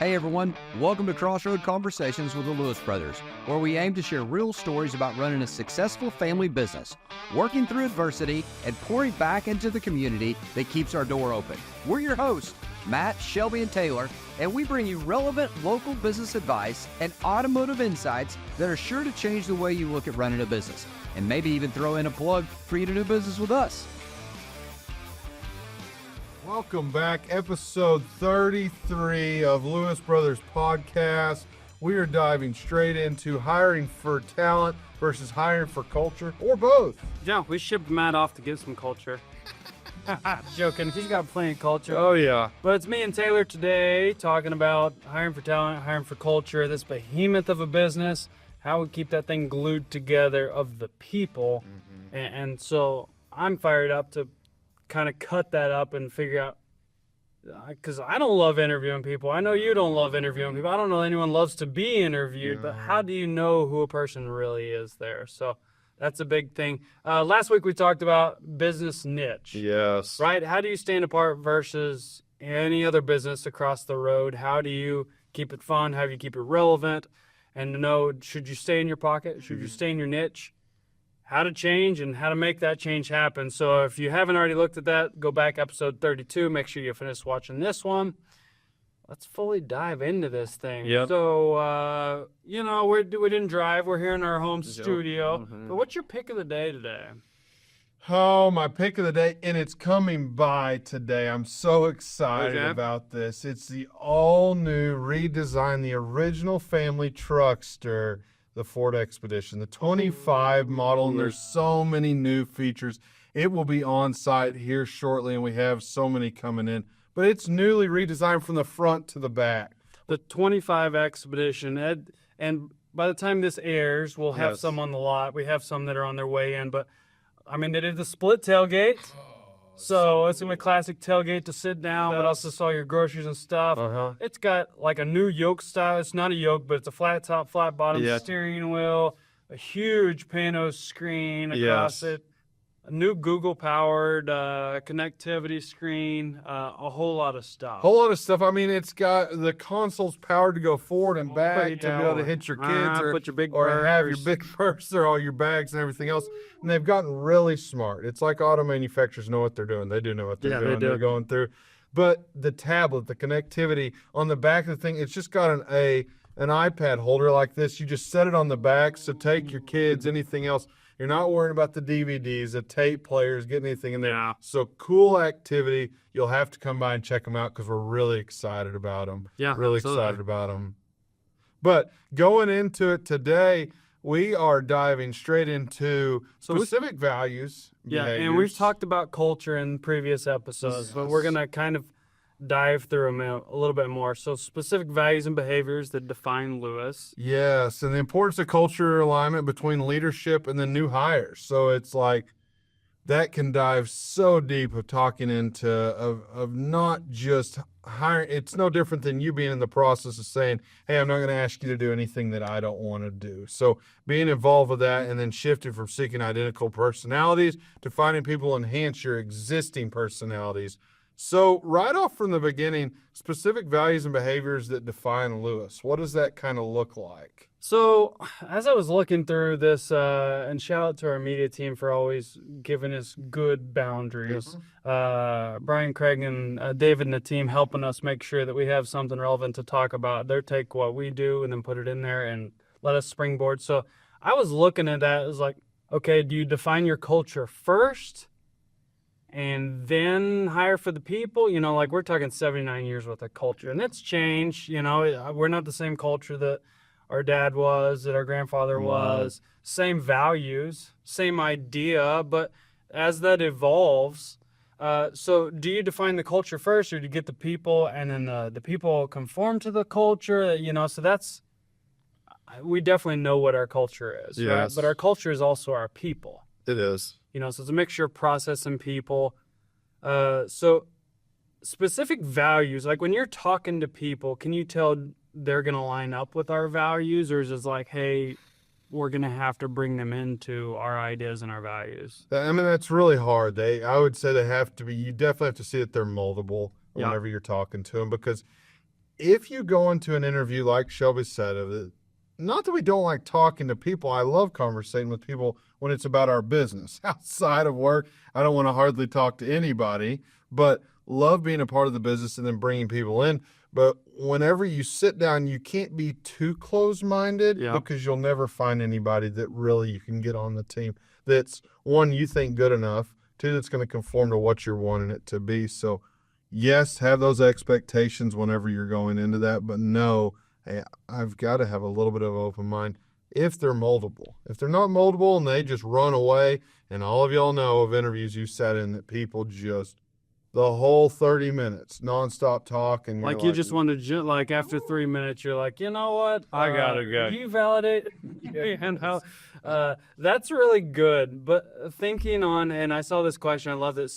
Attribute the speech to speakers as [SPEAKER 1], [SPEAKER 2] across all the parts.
[SPEAKER 1] Hey everyone, welcome to Crossroad Conversations with the Lewis Brothers, where we aim to share real stories about running a successful family business, working through adversity, and pouring back into the community that keeps our door open. We're your hosts, Matt, Shelby, and Taylor, and we bring you relevant local business advice and automotive insights that are sure to change the way you look at running a business, and maybe even throw in a plug for you to do business with us.
[SPEAKER 2] Welcome back, episode 33 of Lewis Brothers Podcast. We are diving straight into hiring for talent versus hiring for culture, or both.
[SPEAKER 3] Yeah, we shipped Matt off to give some culture. Joking, he's got plenty of culture.
[SPEAKER 2] Oh, yeah.
[SPEAKER 3] But it's me and Taylor today talking about hiring for talent, hiring for culture, this behemoth of a business, how we keep that thing glued together of the people. And so I'm fired up to kind of cut that up and figure out, because I don't love interviewing people. I know you don't love interviewing people. I don't know anyone loves to be interviewed, but how do you know who a person really is there? So that's a big thing. Last week we talked about business niche.
[SPEAKER 2] Yes.
[SPEAKER 3] Right? How do you stand apart versus any other business across the road? How do you keep it fun? How do you keep it relevant? And to know, should you stay in your pocket? Should you stay in your niche? How to change and how to make that change happen. So if you haven't already looked at that, go back episode 32. Make sure you finish watching this one. Let's fully dive into this thing.
[SPEAKER 2] Yep.
[SPEAKER 3] So, we didn't drive. We're here in our home studio. But what's your pick of the day today?
[SPEAKER 2] Oh, my pick of the day, and it's coming by today. I'm so excited about this. It's the all-new redesign, the original family truckster, the Ford Expedition, the 25 model, and there's so many new features. It will be on site here shortly, and we have so many coming in. But it's newly redesigned from the front to the back.
[SPEAKER 3] The 25 Expedition, and by the time this airs, we'll have some on the lot. We have some that are on their way in, but I mean, they did the split tailgate. So it's going to be a classic tailgate to sit down, but also saw your groceries and stuff. It's got like a new yoke style. It's not a yoke, but it's a flat top, flat bottom steering wheel, a huge Panos screen across it, a new Google-powered connectivity screen, a whole lot of stuff.
[SPEAKER 2] I mean, it's got the console's powered to go forward and back to be able to hit your kids
[SPEAKER 3] put your big
[SPEAKER 2] or
[SPEAKER 3] purse.
[SPEAKER 2] have your big purse or all your bags and everything else. And they've gotten really smart. It's like auto manufacturers know what they're doing. They do know what they're doing.
[SPEAKER 3] They do.
[SPEAKER 2] They're going through. But the tablet, the connectivity on the back of the thing, it's just got an iPad holder like this. You just set it on the back. So take your kids, anything else. You're not worrying about the DVDs, the tape players, getting anything in there.
[SPEAKER 3] Yeah.
[SPEAKER 2] So cool activity. You'll have to come by and check them out because we're really excited about them.
[SPEAKER 3] Yeah,
[SPEAKER 2] really
[SPEAKER 3] absolutely.
[SPEAKER 2] excited about them. But going into it today, we are diving straight into specific values.
[SPEAKER 3] Yeah,
[SPEAKER 2] behaviors.
[SPEAKER 3] and we've talked about culture in previous episodes, but we're going to kind of dive through them a little bit more. So specific values and behaviors that define Lewis.
[SPEAKER 2] Yes, and the importance of culture alignment between leadership and the new hires. So it's like that can dive so deep of talking into of not just hiring. It's no different than you being in the process of saying, hey, I'm not going to ask you to do anything that I don't want to do. So being involved with that and then shifting from seeking identical personalities to finding people enhance your existing personalities. So right off from the beginning, specific values and behaviors that define Lewis. What does that kind of look like?
[SPEAKER 3] So as I was looking through this, and shout out to our media team for always giving us good boundaries. Brian, Craig, and David and the team helping us make sure that we have something relevant to talk about. They take what we do and then put it in there and let us springboard. So I was looking at that as like, okay, do you define your culture first and then hire for the people? Like we're talking 79 years worth of culture, and it's changed. We're not the same culture that our dad was, that our grandfather was. Same values, same idea, but as that evolves, so do you define the culture first, or do you get the people and then the people conform to the culture? So that's, we definitely know what our culture is, right? But our culture is also our people.
[SPEAKER 2] It is.
[SPEAKER 3] So it's a mixture of process and people. So specific values, like when you're talking to people, can you tell they're going to line up with our values, or is it like, hey, we're going to have to bring them into our ideas and our values?
[SPEAKER 2] I mean, that's really hard. I would say they have to be, you definitely have to see that they're moldable whenever you're talking to them, because if you go into an interview, like Shelby said, not that we don't like talking to people. I love conversating with people when it's about our business. Outside of work, I don't want to hardly talk to anybody, but love being a part of the business and then bringing people in. But whenever you sit down, you can't be too closed-minded because you'll never find anybody that really you can get on the team that's, one, you think good enough, two, that's going to conform to what you're wanting it to be. So, yes, have those expectations whenever you're going into that, but no, hey, I've got to have a little bit of an open mind if they're moldable. If they're not moldable and they just run away, and all of y'all know of interviews you sat in that people just the whole 30 minutes nonstop talk, and
[SPEAKER 3] like you just want to like after 3 minutes you're like, you know what, I gotta go. You validate and how that's really good. But thinking on, and I saw this question, I love that,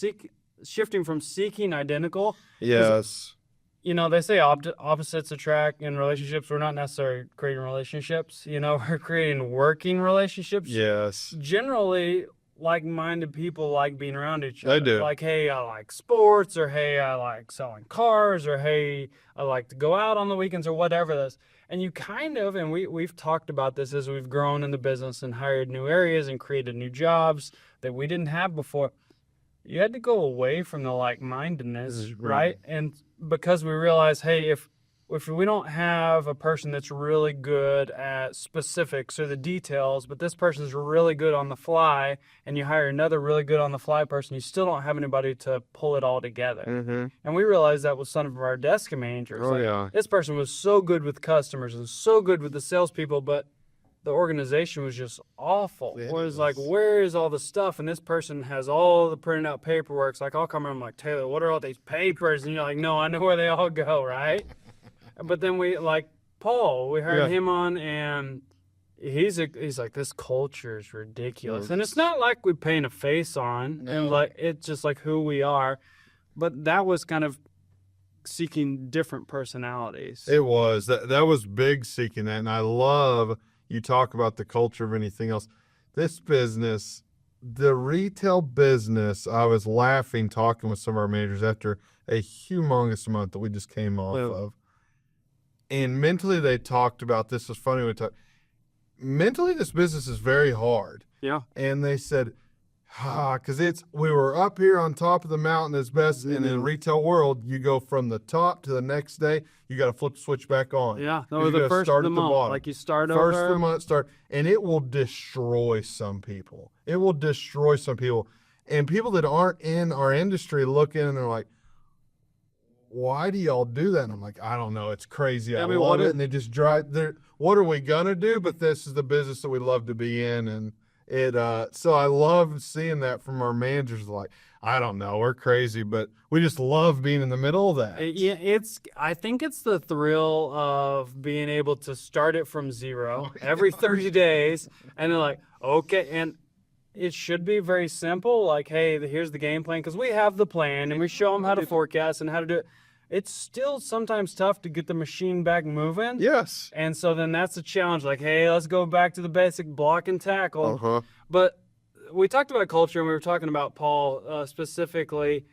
[SPEAKER 3] shifting from seeking identical.
[SPEAKER 2] Yes.
[SPEAKER 3] You know, they say opposites attract in relationships. We're not necessarily creating relationships. You know, we're creating working relationships.
[SPEAKER 2] Yes.
[SPEAKER 3] Generally, like-minded people like being around each other.
[SPEAKER 2] They do.
[SPEAKER 3] Like, hey, I like sports, or hey, I like selling cars, or hey, I like to go out on the weekends, or whatever it is. And you kind of, and we've talked about this as we've grown in the business and hired new areas and created new jobs that we didn't have before. You had to go away from the like-mindedness, right? And because we realized, hey, if we don't have a person that's really good at specifics or the details, but this person's really good on the fly, and you hire another really good on the fly person, you still don't have anybody to pull it all together.
[SPEAKER 2] Mm-hmm.
[SPEAKER 3] And we realized that with some of our desk managers. This person was so good with customers and so good with the salespeople, but the organization was just awful. It was like, where is all the stuff? And this person has all the printed out paperwork. So like, I'll come in, I'm like, Taylor, what are all these papers? And you're like, no, I know where they all go, right? But then we, like Paul, we hired him on, and he's like, this culture is ridiculous. And it's not like we paint a face on, and like, it's just like who we are. But that was kind of seeking different personalities.
[SPEAKER 2] It was. That was big, seeking that. And I love, you talk about the culture of anything else. This business, the retail business, I was laughing talking with some of our managers after a humongous month that we just came off of. And mentally they talked about, this was funny, mentally this business is very hard. Yeah. And they said, because we were up here on top of the mountain as best, and in the retail world, you go from the top to the next day, you got to flip the switch back on.
[SPEAKER 3] Yeah, no, the first of the month, like you start over.
[SPEAKER 2] First of the month, and it will destroy some people. It will destroy some people. And people that aren't in our industry look in and they're like, why do y'all do that? And I'm like, I don't know. It's crazy. I love it. And they just drive there. What are we going to do? But this is the business that we love to be in. And so I love seeing that from our managers. Like, I don't know, we're crazy, but we just love being in the middle of that.
[SPEAKER 3] Yeah, I think it's the thrill of being able to start it from zero every 30 days. And they're like, okay. And it should be very simple. Like, hey, here's the game plan. Because we have the plan and we show them how to forecast and how to do it. It's still sometimes tough to get the machine back moving.
[SPEAKER 2] Yes.
[SPEAKER 3] And so then that's a challenge. Like, hey, let's go back to the basic block and tackle. But we talked about culture, and we were talking about Paul specifically.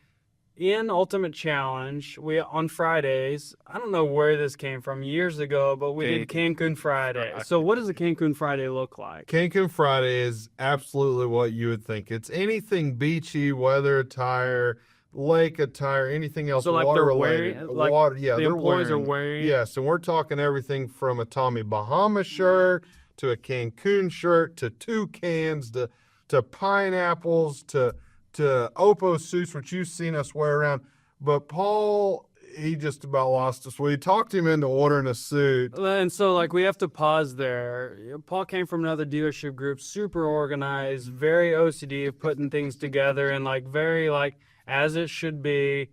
[SPEAKER 3] In Ultimate Challenge, on Fridays, I don't know where this came from years ago, but we did Cancun Friday. So what does a Cancun Friday look like?
[SPEAKER 2] Cancun Friday is absolutely what you would think. It's anything beachy, weather attire, lake attire, anything else,
[SPEAKER 3] so like
[SPEAKER 2] water
[SPEAKER 3] they're
[SPEAKER 2] related.
[SPEAKER 3] Wearing, like
[SPEAKER 2] water, yeah,
[SPEAKER 3] the
[SPEAKER 2] they're
[SPEAKER 3] employees
[SPEAKER 2] wearing,
[SPEAKER 3] are wearing.
[SPEAKER 2] Yes, and we're talking everything from a Tommy Bahama shirt to a Cancun shirt to toucans to pineapples to Oppo suits, which you've seen us wear around. But Paul, he just about lost us. We talked him into ordering a suit.
[SPEAKER 3] And so, like, we have to pause there. Paul came from another dealership group, super organized, very OCD of putting things together, and, like, very, like, as it should be.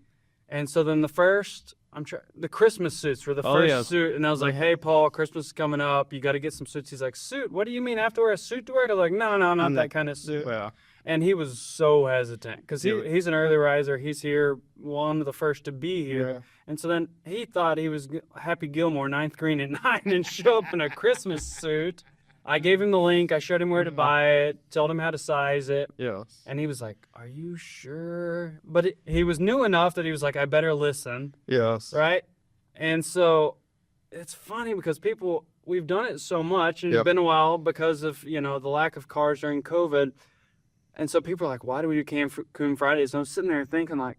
[SPEAKER 3] And so then the Christmas suits were the first suit. And I was like, hey, Paul, Christmas is coming up. You got to get some suits. He's like, suit? What do you mean? I have to wear a suit to work? I was like, no, not that kind of suit. Yeah. And he was so hesitant because he's an early riser. He's here, one of the first to be here. Yeah. And so then he thought he was Happy Gilmore, 9th green at 9, and show up in a Christmas suit. I gave him the link. I showed him where to buy it, told him how to size it. Yes. And he was like, are you sure? But he was new enough that he was like, I better listen.
[SPEAKER 2] Yes.
[SPEAKER 3] Right? And so it's funny because we've done it so much, and
[SPEAKER 2] Yep.
[SPEAKER 3] it's been a while because of, the lack of cars during COVID. And so people are like, why do we do Cancun Fridays? And I'm sitting there thinking, like,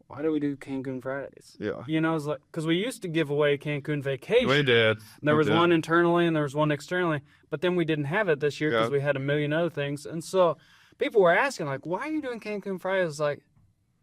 [SPEAKER 3] why do we do Cancun Fridays?
[SPEAKER 2] Yeah.
[SPEAKER 3] It's like, because we used to give away Cancun vacation.
[SPEAKER 2] We did.
[SPEAKER 3] There was
[SPEAKER 2] We did.
[SPEAKER 3] one internally and there was one externally, but then we didn't have it this year because
[SPEAKER 2] Yep.
[SPEAKER 3] we had a million other things. And so people were asking, like, why are you doing Cancun Fridays? Like,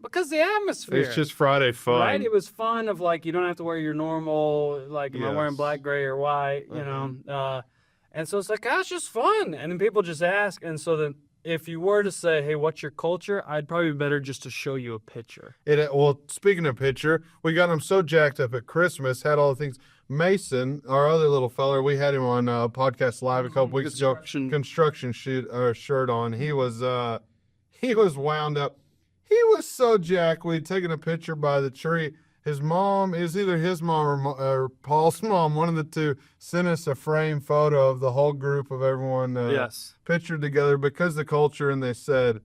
[SPEAKER 3] because the atmosphere.
[SPEAKER 2] It's just Friday fun.
[SPEAKER 3] Right? It was fun of, like, you don't have to wear your normal, like, am I wearing
[SPEAKER 2] Yes.
[SPEAKER 3] black, gray, or white, and so it's like, it's just fun. And then people just ask. And so then if you were to say, hey, what's your culture? I'd probably be better just to show you a picture.
[SPEAKER 2] Well, speaking of picture, we got him so jacked up at Christmas, had all the things. Mason, our other little feller, we had him on podcast live a couple weeks ago. Construction shirt on. He was wound up. He was so jacked. We'd taken a picture by the tree. His mom, is either his mom or Paul's mom, one of the two, sent us a framed photo of the whole group of everyone
[SPEAKER 3] Yes.
[SPEAKER 2] pictured together because of the culture. And they said,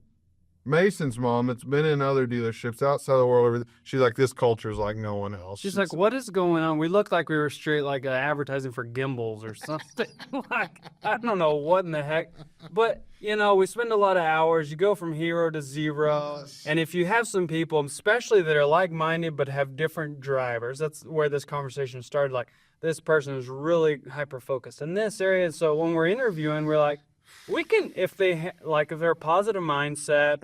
[SPEAKER 2] Mason's mom, it's been in other dealerships outside the world. She's like, this culture is like no one else.
[SPEAKER 3] She's like, what is going on? We looked like we were straight like advertising for gimbals or something. Like, I don't know what in the heck. But, we spend a lot of hours. You go from hero to zero.
[SPEAKER 2] Yes.
[SPEAKER 3] And if you have some people, especially that are like-minded but have different drivers, that's where this conversation started. Like, this person is really hyper-focused in this area. And so when we're interviewing, we're like, we can, if they're a positive mindset,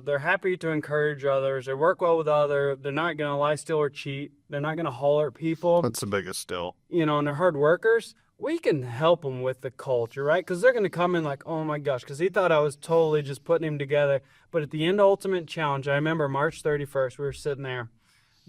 [SPEAKER 3] they're happy to encourage others, they work well with others, they're not going to lie, steal, or cheat, they're not going to holler at people,
[SPEAKER 2] That's the biggest still.
[SPEAKER 3] and they're hard workers, we can help them with the culture, right? Because they're going to come in like, oh my gosh, because he thought I was totally just putting him together. But at the end of Ultimate Challenge, I remember March 31st, we were sitting there,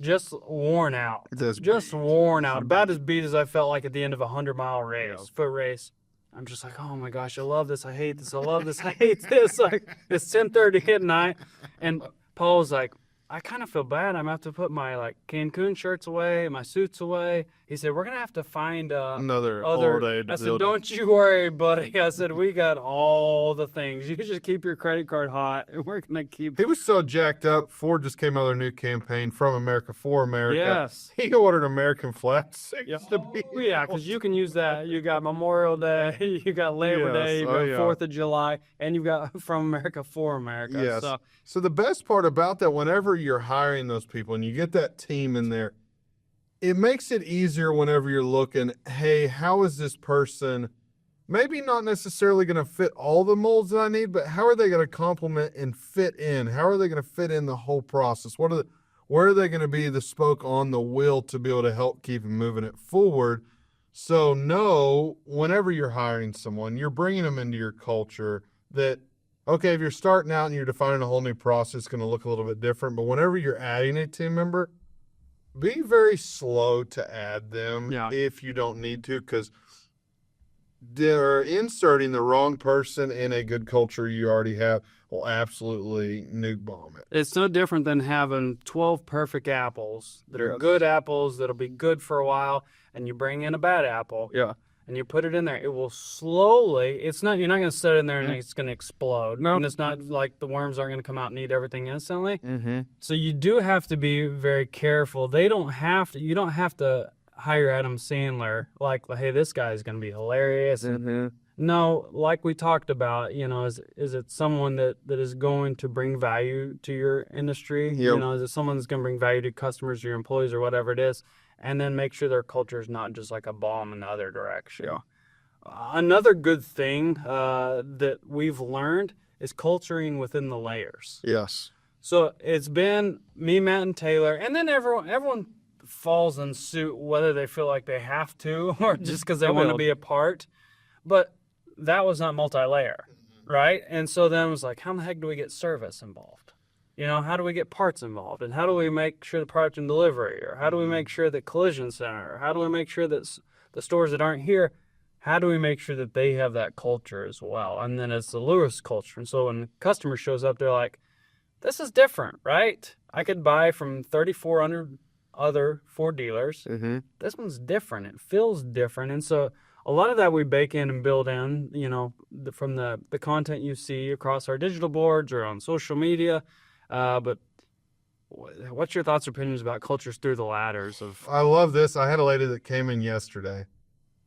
[SPEAKER 3] just worn out. Just worn out. About as beat as I felt like at the end of a 100-mile race, foot race. I'm just like, oh my gosh, I love this. I hate this. I love this. I hate this. Like, it's 10:30 at night. And Paul's like, I kind of feel bad. I'm going to have to put my Cancun shirts away, my suits away. He said, we're going to have to find
[SPEAKER 2] Another
[SPEAKER 3] other.
[SPEAKER 2] holiday.
[SPEAKER 3] I said, don't you worry, buddy. I said, we got all the things. You can just keep your credit card hot, and we're going to keep.
[SPEAKER 2] He was so jacked up. Ford just came out with their new campaign, From America for America.
[SPEAKER 3] Yes.
[SPEAKER 2] He ordered American flag six
[SPEAKER 3] Yeah.
[SPEAKER 2] to be.
[SPEAKER 3] Yeah, because you can use that. You got Memorial Day, you got Labor
[SPEAKER 2] Yes.
[SPEAKER 3] Day, you got
[SPEAKER 2] Oh, yeah.
[SPEAKER 3] 4th of July, and you got From America for America.
[SPEAKER 2] Yes.
[SPEAKER 3] So,
[SPEAKER 2] So the best part about that, whenever you're hiring those people and you get that team in there, it makes it easier whenever you're looking, hey, how is this person maybe not necessarily going to fit all the molds that I need, but how are they going to complement and fit in? How are they going to fit in the whole process? Where are they going to be the spoke on the wheel to be able to help keep moving it forward? So know whenever you're hiring someone, you're bringing them into your culture that, okay, if you're starting out and you're defining a whole new process, it's going to look a little bit different. But whenever you're adding a team member, be very slow to add them if you don't need to, because they're inserting the wrong person in a good culture you already have will absolutely nuke bomb it.
[SPEAKER 3] it's no different than having 12 perfect apples that are
[SPEAKER 2] Yes.
[SPEAKER 3] good apples that'll be good for a while, and you bring in a bad apple.
[SPEAKER 2] Yeah.
[SPEAKER 3] And you put it in there, it will slowly, you're not going to set it in there and it's going to explode.
[SPEAKER 2] No.
[SPEAKER 3] And it's not like the worms aren't going to come out and eat everything instantly.
[SPEAKER 2] Mm-hmm.
[SPEAKER 3] So you do have to be very careful. You don't have to hire Adam Sandler like, hey, this guy is going to be hilarious.
[SPEAKER 2] Mm-hmm.
[SPEAKER 3] No, like we talked about, is it someone that is going to bring value to your industry?
[SPEAKER 2] Yep.
[SPEAKER 3] Is it someone that's going to bring value to customers, your employees, or whatever it is? And then make sure their culture is not just like a bomb in the other direction.
[SPEAKER 2] Yeah.
[SPEAKER 3] Another good thing that we've learned is culturing within the layers.
[SPEAKER 2] Yes.
[SPEAKER 3] So it's been me, Matt, and Taylor, and then everyone falls in suit whether they feel like they have to or just because they want to be a part. But that was not multi-layer, right? And so then it was like, how in the heck do we get service involved? How do we get parts involved? And how do we make sure the product and delivery? Or how do we make sure that collision center? Or how do we make sure that the stores that aren't here, how do we make sure that they have that culture as well? And then it's the Lewis culture. And so when the customer shows up, they're like, this is different, right? I could buy from 3,400 other Ford dealers.
[SPEAKER 2] Mm-hmm.
[SPEAKER 3] This one's different. It feels different. And so a lot of that we bake in and build in, from the content you see across our digital boards or on social media. But what's your thoughts or opinions about cultures through the ladders of?
[SPEAKER 2] I love this. I had a lady that came in yesterday,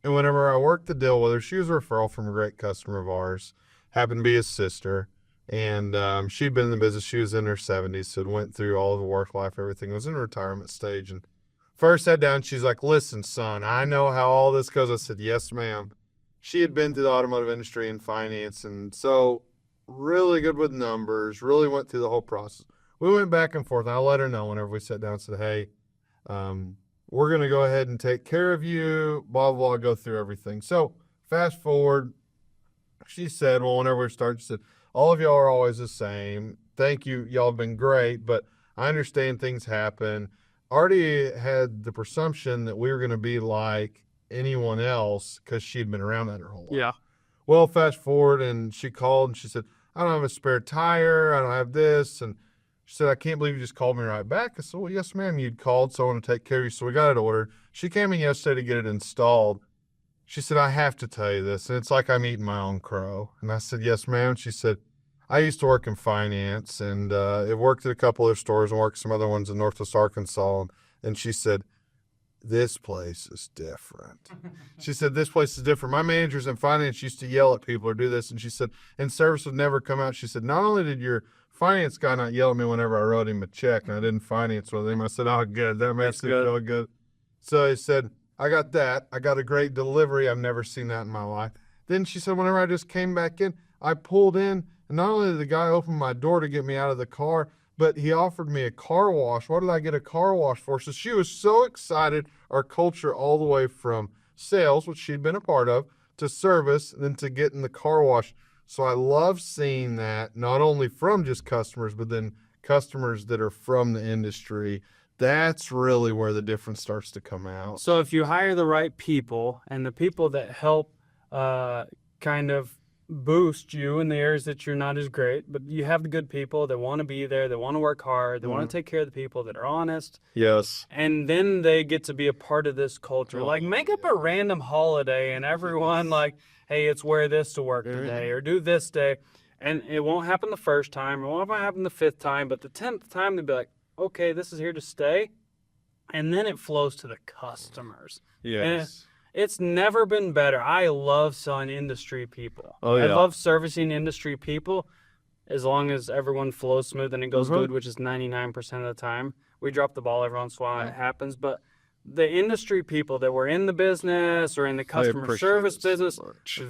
[SPEAKER 2] and whenever I worked the deal with her, she was a referral from a great customer of ours, happened to be his sister, and she'd been in the business. She was in her 70s, so went through all of the work life, everything, was in a retirement stage, and first sat down, she's like, listen, son, I know how all this goes. I said, yes, ma'am. She had been through the automotive industry and finance, and so really good with numbers, really went through the whole process. We went back and forth, and I let her know whenever we sat down and said, hey, we're going to go ahead and take care of you, blah, blah, blah, go through everything. So fast forward, she said, well, whenever we started, she said, all of y'all are always the same. Thank you. Y'all have been great, but I understand things happen. Already had the presumption that we were going to be like anyone else because she'd been around that her whole life.
[SPEAKER 3] Yeah.
[SPEAKER 2] Well, fast forward, and she called, and she said, I don't have a spare tire. I don't have this. And she said, I can't believe you just called me right back. I said, well, yes, ma'am, you'd called, so I want to take care of you. So we got it ordered. She came in yesterday to get it installed. She said, I have to tell you this, and it's like I'm eating my own crow. And I said, yes, ma'am. She said, I used to work in finance, and it worked at a couple of stores and worked some other ones in Northwest Arkansas. And she said, this place is different. She said, this place is different. My managers in finance used to yell at people or do this. And she said, and service would never come out. She said, not only did your finance guy not yell at me whenever I wrote him a check and I didn't finance with him, I said, oh, good. That makes me feel good. So he said, I got that. I got a great delivery. I've never seen that in my life. Then she said, whenever I just came back in, I pulled in, and not only did the guy open my door to get me out of the car, but he offered me a car wash. What did I get a car wash for? So she was so excited. Our culture all the way from sales, which she'd been a part of, to service, and then to getting the car wash. So I love seeing that, not only from just customers, but then customers that are from the industry. That's really where the difference starts to come out.
[SPEAKER 3] So if you hire the right people and the people that help kind of boost you in the areas that you're not as great, but you have the good people that want to be there, they want to work hard, they want to take care of the people that are honest.
[SPEAKER 2] Yes.
[SPEAKER 3] And then they get to be a part of this culture. Like, make up a random holiday and everyone like, hey, it's wear this to work today or do this day. And it won't happen the first time. It won't happen the 5th time, but the 10th time they'll be like, okay, this is here to stay. And then it flows to the customers.
[SPEAKER 2] Yes.
[SPEAKER 3] It's never been better. I love selling industry people.
[SPEAKER 2] Oh, yeah.
[SPEAKER 3] I love servicing industry people as long as everyone flows smooth and it goes good, which is 99% of the time. We drop the ball every once in a while, it happens. But the industry people that were in the business or in the customer service business,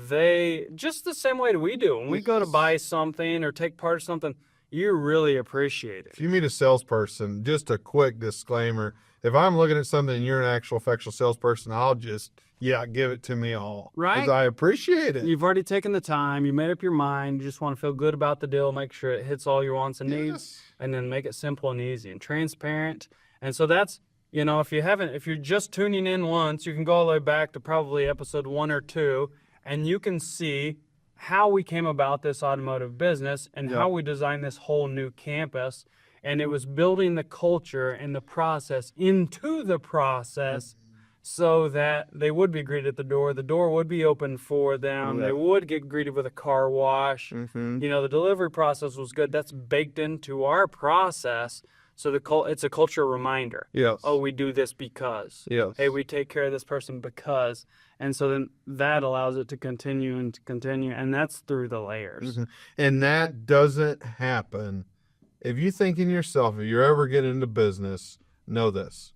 [SPEAKER 3] they, just the same way that we do. When we go to buy something or take part of something, you really appreciate it.
[SPEAKER 2] If you meet a salesperson, just a quick disclaimer, if I'm looking at something and you're an actual factual salesperson, I'll just, give it to me all.
[SPEAKER 3] Right.
[SPEAKER 2] 'Cause I appreciate it.
[SPEAKER 3] You've already taken the time. You made up your mind. You just want to feel good about the deal, make sure it hits all your wants and needs, and then make it simple and easy and transparent. And so that's, if you're just tuning in once, you can go all the way back to probably episode 1 or 2, and you can see how we came about this automotive business and how we designed this whole new campus. And it was building the culture and the process into the process so that they would be greeted at the door. The door would be open for them. They would get greeted with a car wash. The delivery process was good. That's baked into our process. So it's a cultural reminder.
[SPEAKER 2] Yes.
[SPEAKER 3] Oh, we do this because.
[SPEAKER 2] Yes.
[SPEAKER 3] Hey, we take care of this person because. And so then that allows it to continue and to continue. And that's through the layers.
[SPEAKER 2] And that doesn't happen. If you think in yourself, if you're ever getting into business, know this.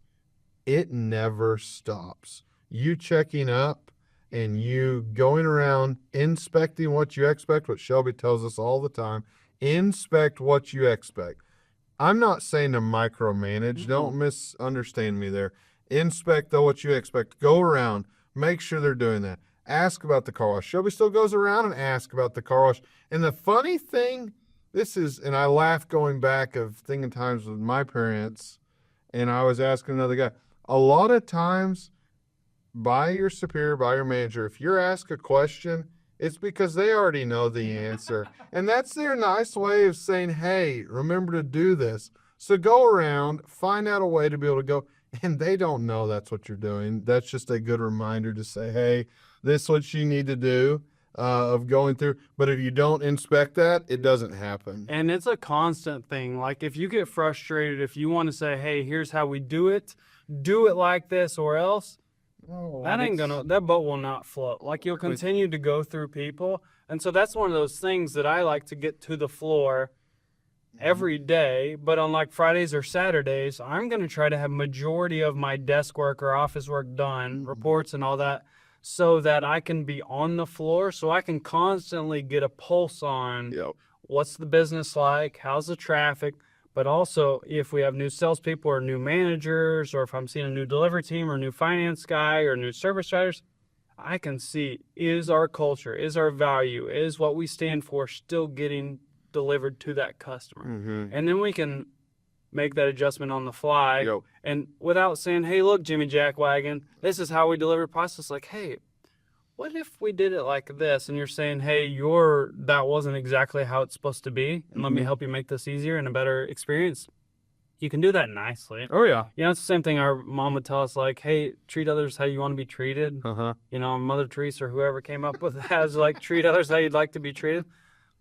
[SPEAKER 2] It never stops. You checking up and you going around inspecting what you expect, what Shelby tells us all the time, inspect what you expect. I'm not saying to micromanage. Don't misunderstand me there. Inspect what you expect. Go around. Make sure they're doing that. Ask about the car wash. Shelby still goes around and asks about the car wash. And the funny thing, and I laugh going back of thinking times with my parents, and I was asking another guy, a lot of times by your superior, by your manager, if you're asked a question, it's because they already know the answer. And that's their nice way of saying, hey, remember to do this. So go around, find out a way to be able to go, and they don't know that's what you're doing. That's just a good reminder to say, hey, this is what you need to do. of going through. But if you don't inspect that, it doesn't happen.
[SPEAKER 3] And it's a constant thing. Like if you get frustrated, if you want to say, hey, here's how we do it like this or else, that boat will not float. Like you'll continue to go through people. And so that's one of those things that I like to get to the floor every day. But on like Fridays or Saturdays, I'm going to try to have majority of my desk work or office work done, reports and all that, so that I can be on the floor, so I can constantly get a pulse on what's the business like, how's the traffic, but also if we have new salespeople or new managers, or if I'm seeing a new delivery team or new finance guy or new service writers, I can see, is our culture, is our value, is what we stand for still getting delivered to that customer? And then we can make that adjustment on the fly and without saying, hey, look, Jimmy Jackwagon, this is how we deliver process. Like, hey, what if we did it like this? And you're saying, hey, that wasn't exactly how it's supposed to be. And let me help you make this easier and a better experience. You can do that nicely.
[SPEAKER 2] Oh, yeah.
[SPEAKER 3] You know, it's the same thing our mom would tell us, like, hey, treat others how you want to be treated. You know, Mother Teresa or whoever came up with that is like, treat others how you'd like to be treated.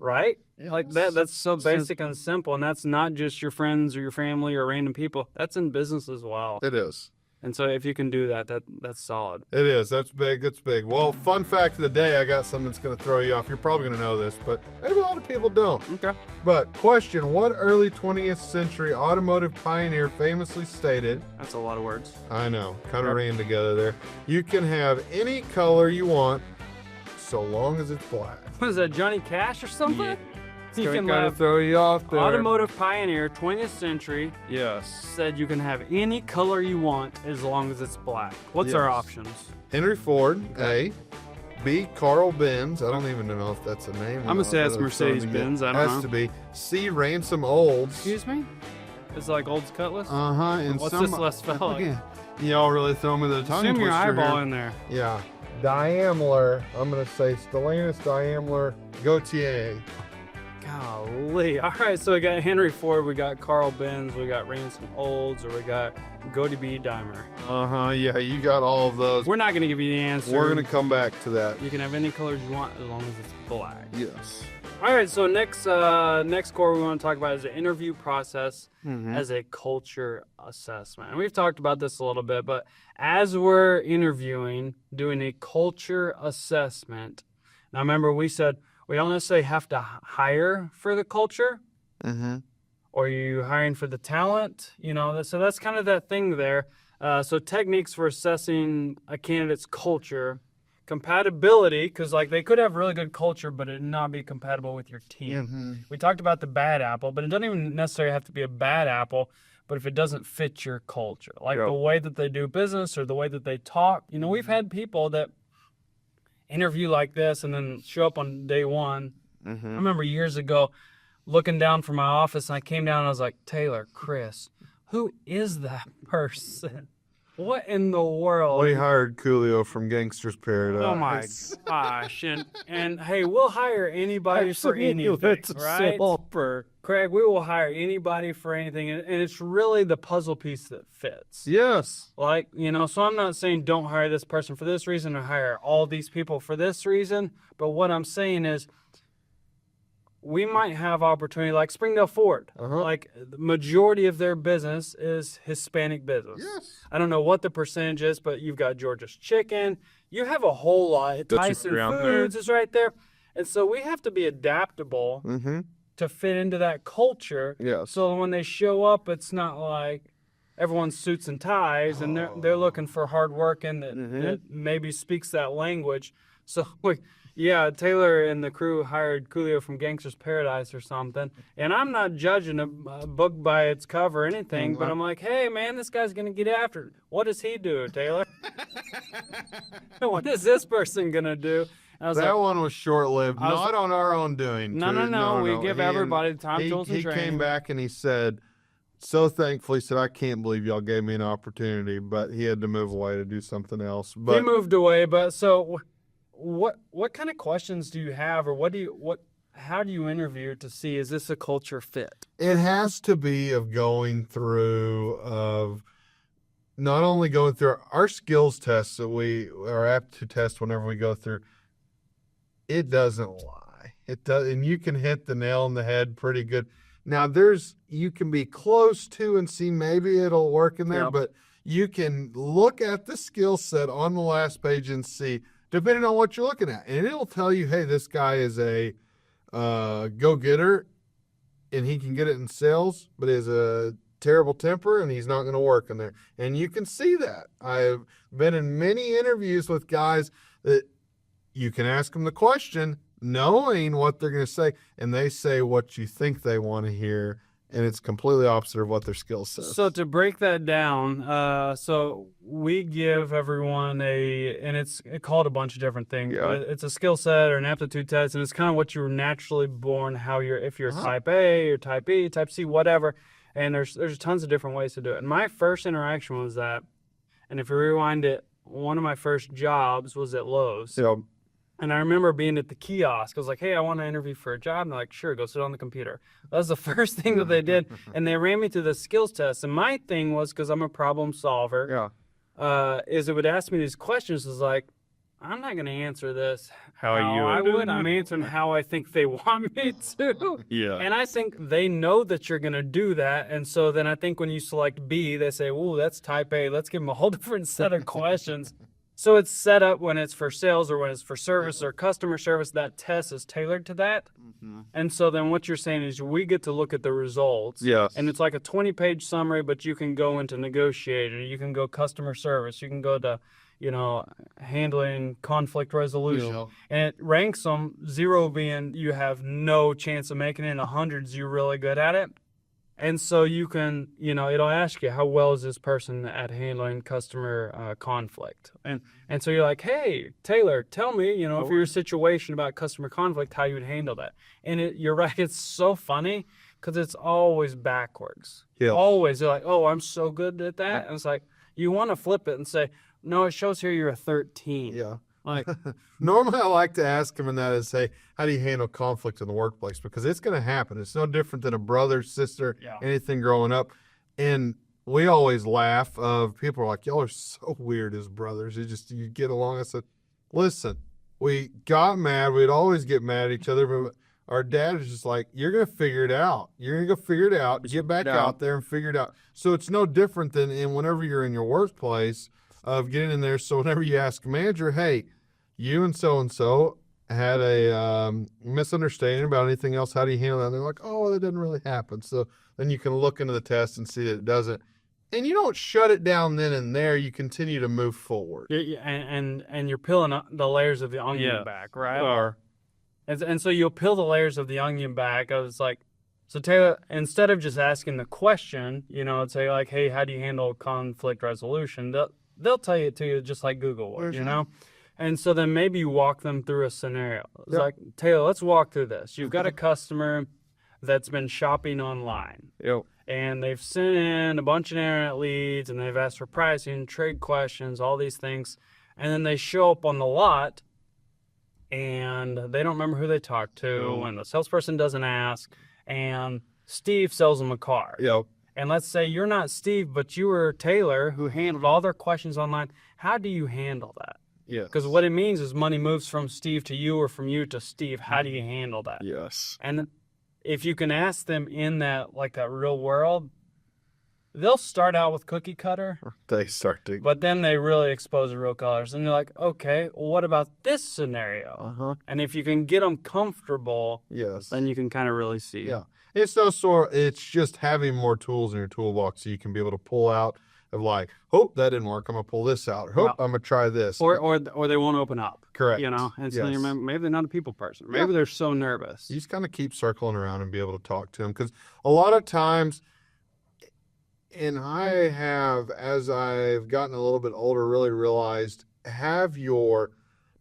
[SPEAKER 3] Right? Like that's so basic and simple. And that's not just your friends or your family or random people. That's in business as well.
[SPEAKER 2] It is.
[SPEAKER 3] And so if you can do that, that's solid.
[SPEAKER 2] It is. That's big. It's big. Well, fun fact of the day, I got something that's going to throw you off. You're probably going to know this, but maybe a lot of people don't.
[SPEAKER 3] Okay.
[SPEAKER 2] But question, what early 20th century automotive pioneer famously stated,
[SPEAKER 3] That's a lot of words.
[SPEAKER 2] I know, kind of ran together there, you can have any color you want so long as it's black.
[SPEAKER 3] What is that, Johnny Cash or something?
[SPEAKER 2] Yeah.
[SPEAKER 3] You
[SPEAKER 2] Gonna
[SPEAKER 3] can
[SPEAKER 2] kind
[SPEAKER 3] have
[SPEAKER 2] of throw you off there.
[SPEAKER 3] automotive pioneer, 20th century,
[SPEAKER 2] Yes.
[SPEAKER 3] said you can have any color you want as long as it's black. What's our
[SPEAKER 2] Yes.
[SPEAKER 3] options?
[SPEAKER 2] Henry Ford, A. B. Carl Benz. I don't even know if that's a name.
[SPEAKER 3] I'm gonna say that's Mercedes-Benz. I don't know.
[SPEAKER 2] Has to be. C. Ransom Olds.
[SPEAKER 3] Excuse me? It's like Old's Cutlass?
[SPEAKER 2] And
[SPEAKER 3] What's this less phallic?
[SPEAKER 2] Y'all really throw me the tongue
[SPEAKER 3] Assume your
[SPEAKER 2] twister
[SPEAKER 3] eyeball
[SPEAKER 2] here.
[SPEAKER 3] in there.
[SPEAKER 2] Yeah. Diameter. I'm gonna say Stellantis Diameter Gautier.
[SPEAKER 3] Golly. All right, so we got Henry Ford, we got Carl Benz, we got Ransom Olds, or we got Gautier Dimer.
[SPEAKER 2] Yeah, you got all of those.
[SPEAKER 3] We're not going to give you the answer.
[SPEAKER 2] We're gonna come back to that.
[SPEAKER 3] You can have any colors you want as long as it's black.
[SPEAKER 2] Yes.
[SPEAKER 3] All right, so next core we want to talk about is the interview process as a culture assessment. And we've talked about this a little bit, but as we're interviewing, doing a culture assessment, now remember we said we don't necessarily have to hire for the culture, or are you hiring for the talent? You know, so that's kind of that thing there. So techniques for assessing a candidate's culture. Compatibility, because like they could have really good culture, but it not be compatible with your team. We talked about the bad apple, but it doesn't even necessarily have to be a bad apple, but if it doesn't fit your culture, like the way that they do business or the way that they talk. You know, we've had people that interview like this and then show up on day one. I remember years ago looking down from my office and I came down and I was like, Taylor, Chris, who is that person? What in the world?
[SPEAKER 2] We hired Coolio from Gangster's Paradise.
[SPEAKER 3] Oh my gosh. And hey, we'll hire anybody for anything, right? Craig, we will hire anybody for anything. And it's really the puzzle piece that fits.
[SPEAKER 2] Yes.
[SPEAKER 3] Like, you know, so I'm not saying don't hire this person for this reason or hire all these people for this reason. But what I'm saying is we might have opportunity like Springdale Ford. Like the majority of their business is Hispanic business.
[SPEAKER 2] Yes.
[SPEAKER 3] I don't know what the percentage is, but you've got Georgia's Chicken. You have a whole lot. Tyson Foods is right there. And so we have to be adaptable to fit into that culture.
[SPEAKER 2] Yes.
[SPEAKER 3] So when they show up, it's not like everyone's suits and ties and they're looking for hard work and that maybe speaks that language. So yeah, Taylor and the crew hired Coolio from Gangster's Paradise or something. And I'm not judging a book by its cover or anything, but I'm like, hey, man, this guy's going to get after it. What does he do, Taylor? What is this person going to do? And I was
[SPEAKER 2] that one was short-lived, not on our own doing.
[SPEAKER 3] No. We give everybody the time, tools, and training.
[SPEAKER 2] He came back and he said, so thankful, he said, I can't believe y'all gave me an opportunity, but he had to move away to do something else. But
[SPEAKER 3] he moved away, but so... What kind of questions do you have, or how do you interview to see is this a culture fit?
[SPEAKER 2] It has to be of not only going through our skills tests that we are apt to test whenever we go through. it doesn't lie. It does, and you can hit the nail on the head pretty good. Now, you can be close to and see maybe it'll work in there,
[SPEAKER 3] Yep.
[SPEAKER 2] but you can look at the skill set on the last page and see, depending on what you're looking at, and it'll tell you, hey, this guy is a go-getter, and he can get it in sales, but he has a terrible temper, and he's not going to work in there. And you can see that. I've been in many interviews with guys that you can ask them the question, knowing what they're going to say, and they say what you think they want to hear, and it's completely opposite of what their skill says.
[SPEAKER 3] So to break that down, so we give everyone and it's called a bunch of different things.
[SPEAKER 2] Yeah.
[SPEAKER 3] But it's a skill set or an aptitude test, and it's kind of what you're naturally born, if you're type A or type B, type C, whatever. And there's tons of different ways to do it. And my first interaction was that, and if you rewind it, one of my first jobs was at Lowe's.
[SPEAKER 2] Yeah.
[SPEAKER 3] And I remember being at the kiosk. I was like, hey, I want to interview for a job. And they're like, sure, go sit on the computer. That was the first thing that they did. And they ran me through the skills test. And my thing was, because I'm a problem solver, is it would ask me these questions. It's like, I'm not going to answer this how I would. I'm answering how I think they want me to.
[SPEAKER 4] Yeah.
[SPEAKER 3] And I think they know that you're going to do that. And so then I think when you select B, they say, ooh, that's type A. Let's give them a whole different set of questions. So it's set up when it's for sales or when it's for service or customer service, that test is tailored to that.
[SPEAKER 4] Mm-hmm.
[SPEAKER 3] And so then what you're saying is we get to look at the results.
[SPEAKER 4] Yes.
[SPEAKER 3] And it's like a 20-page summary, but you can go into negotiator, you can go customer service, you can go to, handling conflict resolution.
[SPEAKER 2] Yeah.
[SPEAKER 3] And it ranks them, 0 being you have no chance of making it, and 100's you're really good at it. And so you can, it'll ask you, how well is this person at handling customer conflict? And so you're like, hey, Taylor, tell me, for your situation about customer conflict, how you would handle that. And you're right, it's so funny because it's always backwards.
[SPEAKER 2] Yeah.
[SPEAKER 3] Always. They're like, oh, I'm so good at that. And it's like, you want to flip it and say, no, it shows here you're a 13.
[SPEAKER 2] Yeah.
[SPEAKER 3] Like,
[SPEAKER 2] Normally, I like to ask them, and that is, say, how do you handle conflict in the workplace? Because it's going to happen. It's no different than a brother, sister, anything growing up. And we always laugh of people are like, y'all are so weird as brothers. You get along. I said, listen, we got mad. We'd always get mad at each other, but our dad is just like, you're going to figure it out. You're going to go figure it out. Get back out there and figure it out. So it's no different than whenever you're in your workplace of getting in there. So whenever you ask a manager, hey, you and so had a misunderstanding about anything else, how do you handle that? And they're like, oh, that doesn't really happen. So then you can look into the test and see that it doesn't. And you don't shut it down then and there. You continue to move forward.
[SPEAKER 3] and you're peeling the layers of the onion back, right? And so you'll peel the layers of the onion back. I was like, so Taylor, instead of just asking the question, it'd say like, hey, how do you handle conflict resolution? They'll tell you to you just like Google would, And so then maybe you walk them through a scenario. It's like, Taylor, let's walk through this. You've got a customer that's been shopping online.
[SPEAKER 4] Yep.
[SPEAKER 3] And they've sent in a bunch of internet leads, and they've asked for pricing, trade questions, all these things. And then they show up on the lot, and they don't remember who they talked to, and the salesperson doesn't ask, and Steve sells them a car.
[SPEAKER 2] Yep.
[SPEAKER 3] And let's say you're not Steve, but you were Taylor, who handled all their questions online. How do you handle that?
[SPEAKER 4] Yes.
[SPEAKER 3] Because what it means is money moves from Steve to you or from you to Steve. How do you handle that?
[SPEAKER 4] Yes.
[SPEAKER 3] And if you can ask them in that real world, they'll start out with cookie cutter,
[SPEAKER 4] They start to.
[SPEAKER 3] but then they really expose the real colors. And they're like, okay, well, what about this scenario?
[SPEAKER 4] Uh-huh.
[SPEAKER 3] And if you can get them comfortable,
[SPEAKER 2] Yes.
[SPEAKER 3] then you can kind of really see.
[SPEAKER 2] Yeah. It's it's just having more tools in your toolbox so you can be able to pull out of like, hope that didn't work. I'm going to pull this out. Hope I'm going to try this.
[SPEAKER 3] Or they won't open up.
[SPEAKER 2] Correct.
[SPEAKER 3] And so you
[SPEAKER 2] Yes.
[SPEAKER 3] remember, maybe they're not a people person. Maybe they're so nervous.
[SPEAKER 2] You just kind of keep circling around and be able to talk to them. Because a lot of times, and I have, as I've gotten a little bit older, really realized,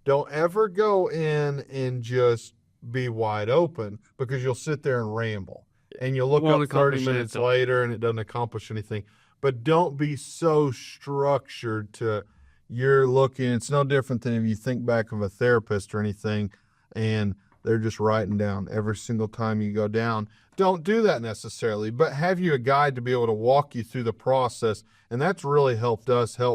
[SPEAKER 2] don't ever go in and just be wide open, because you'll sit there and ramble. And you'll look up 30 minutes later and it doesn't accomplish anything. But don't be so structured to you're looking. It's no different than if you think back of a therapist or anything and they're just writing down every single time you go down. Don't do that necessarily, but have you a guide to be able to walk you through the process. And that's really helped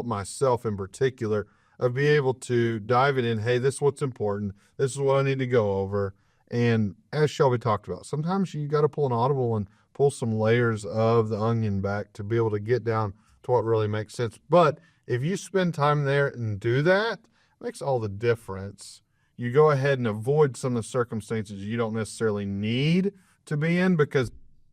[SPEAKER 2] myself in particular, of being able to dive it in. Hey, this is what's important. This is what I need to go over. And as Shelby talked about, sometimes you got to pull an audible and pull some layers of the onion back to be able to get down to what really makes sense. But if you spend time there and do that, it makes all the difference. You go ahead and avoid some of the circumstances you don't necessarily need to be in, because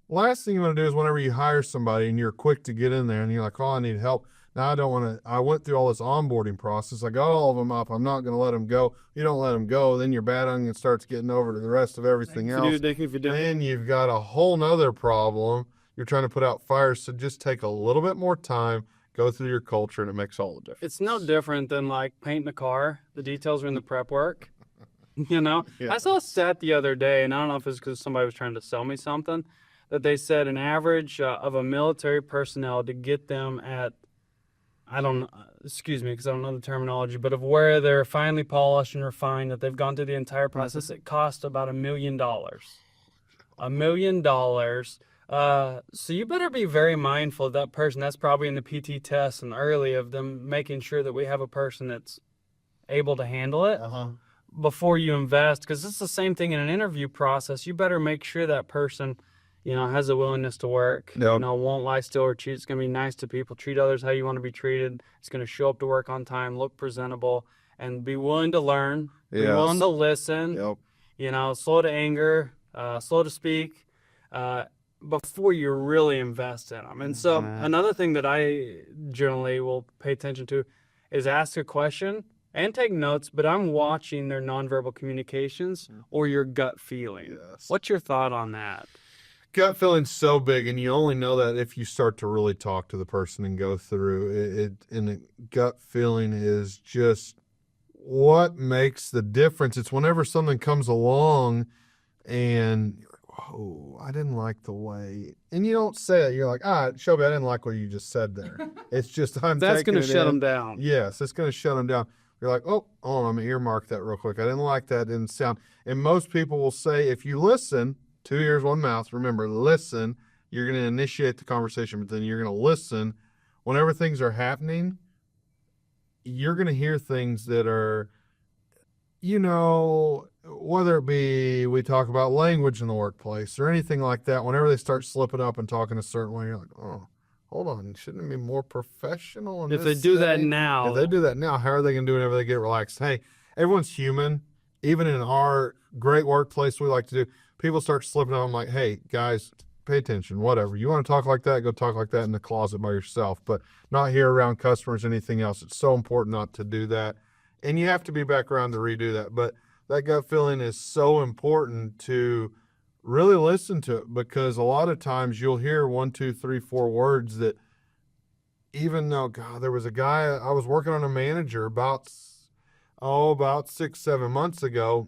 [SPEAKER 2] last thing you want to do is whenever you hire somebody and you're quick to get in there and you're like, oh, I need help. Now I don't want to, I went through all this onboarding process. I got all of them up. I'm not going to let them go. You don't let them go. Then your bad onion starts getting over to the rest of everything else. Then you've got a whole nother problem. You're trying to put out fires. So just take a little bit more time, go through your culture, and it makes all the difference.
[SPEAKER 3] It's no different than like painting a car. The details are in the prep work. Yeah. I saw a stat the other day, and I don't know if it's because somebody was trying to sell me something, that they said an average of a military personnel to get them at, excuse me, because I don't know the terminology, but of where they're finely polished and refined, that they've gone through the entire process, it cost about $1 million. $1 million. So you better be very mindful of that person. That's probably in the PT test and early of them making sure that we have a person that's able to handle it before you invest, because it's the same thing in an interview process. You better make sure that person has a willingness to work, won't lie, steal, or cheat. It's going to be nice to people, treat others how you want to be treated. It's going to show up to work on time, look presentable, and be willing to learn, be willing to listen, slow to anger, slow to speak, before you really invest in them. And so another thing that I generally will pay attention to is ask a question and take notes, but I'm watching their nonverbal communications or your gut feeling.
[SPEAKER 2] Yes.
[SPEAKER 3] What's your thought on that?
[SPEAKER 2] Gut feeling's so big, and you only know that if you start to really talk to the person and go through it. And the gut feeling is just what makes the difference. It's whenever something comes along and you're like, whoa, I didn't like the way, and you don't say it. You're like, Shelby, I didn't like what you just said there. It's just
[SPEAKER 3] That's going to shut them down.
[SPEAKER 2] Yes, it's going to shut them down. You're like, oh, I'm going to earmark that real quick. I didn't like that. It didn't sound. And most people will say, if you listen, 2 ears, 1 mouth. Remember, listen. You're going to initiate the conversation, but then you're going to listen. Whenever things are happening, you're going to hear things that are, whether it be we talk about language in the workplace or anything like that. Whenever they start slipping up and talking a certain way, you're like, oh, hold on, shouldn't it be more professional?
[SPEAKER 3] If they do that now.
[SPEAKER 2] If they do that now, how are they going to do it whenever they get relaxed? Hey, everyone's human. Even in our great workplace we like to do, people start slipping up. I'm like, hey, guys, pay attention, whatever. You want to talk like that, go talk like that in the closet by yourself, but not here around customers, anything else. It's so important not to do that. And you have to be back around to redo that. But that gut feeling is so important to really listen to it, because a lot of times you'll hear 1, 2, 3, 4 words that, even though, God, there was a guy, I was working on a manager about 6, 7 months ago,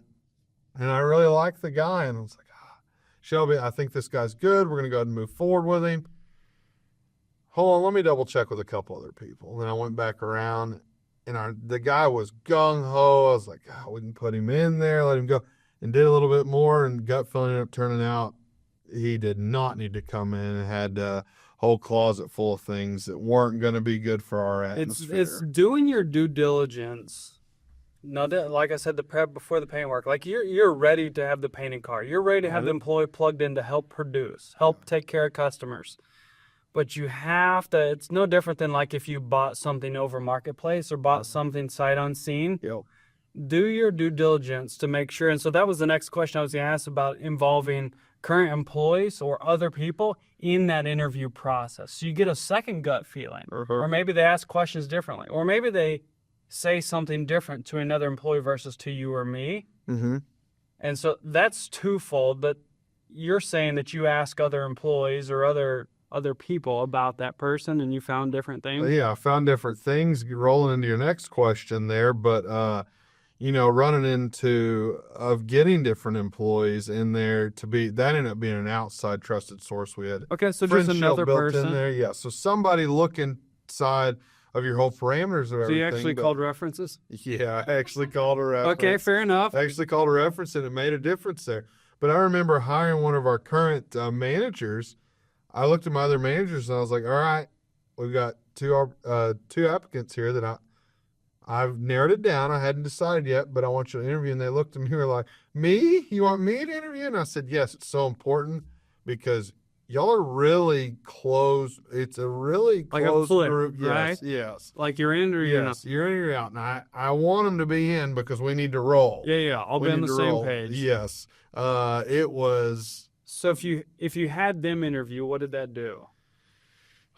[SPEAKER 2] and I really liked the guy, and I was like, Shelby, I think this guy's good. We're going to go ahead and move forward with him. Hold on, let me double check with a couple other people. And then I went back around, and the guy was gung-ho. I was like, we can put him in there, let him go. And did a little bit more, and gut feeling ended up turning out he did not need to come in and had a whole closet full of things that weren't going to be good for our atmosphere.
[SPEAKER 3] It's doing your due diligence. No, like I said, the prep before the paint work. Like you're ready to have the painting car. You're ready to have the employee plugged in to help produce, help take care of customers. But you have to. It's no different than like if you bought something over marketplace or bought something sight unseen.
[SPEAKER 2] Yep.
[SPEAKER 3] Do your due diligence to make sure. And so that was the next question I was going to ask about involving current employees or other people in that interview process. So you get a second gut feeling, or maybe they ask questions differently, or maybe they say something different to another employee versus to you or me.
[SPEAKER 2] Mm-hmm.
[SPEAKER 3] And so that's twofold, but you're saying that you ask other employees or other people about that person and you found different things?
[SPEAKER 2] Yeah, I found different things. Rolling into your next question there, but running into of getting different employees in there that ended up being an outside trusted source. We had
[SPEAKER 3] so just another
[SPEAKER 2] built
[SPEAKER 3] person
[SPEAKER 2] in there. Yeah, so somebody look inside of your whole parameters of everything.
[SPEAKER 3] So you actually called references?
[SPEAKER 2] Yeah, I actually called a reference.
[SPEAKER 3] Okay, fair enough.
[SPEAKER 2] I actually called a reference, and it made a difference there. But I remember hiring one of our current managers. I looked at my other managers, and I was like, all right, we've got two applicants here that I've narrowed it down. I hadn't decided yet, but I want you to interview. And they looked at me and were like, me? You want me to interview? And I said, yes, it's so important because y'all are really close. It's a really
[SPEAKER 3] Like a
[SPEAKER 2] close
[SPEAKER 3] flip,
[SPEAKER 2] group.
[SPEAKER 3] right?
[SPEAKER 2] Yes, yes.
[SPEAKER 3] Like you're in or you're
[SPEAKER 2] Yes, you're in or you're out. And I want them to be in because we need to roll.
[SPEAKER 3] Yeah. I'll
[SPEAKER 2] We
[SPEAKER 3] be on
[SPEAKER 2] need
[SPEAKER 3] the
[SPEAKER 2] to
[SPEAKER 3] same
[SPEAKER 2] roll.
[SPEAKER 3] page.
[SPEAKER 2] Yes. It was,
[SPEAKER 3] So if you had them interview, what did that do?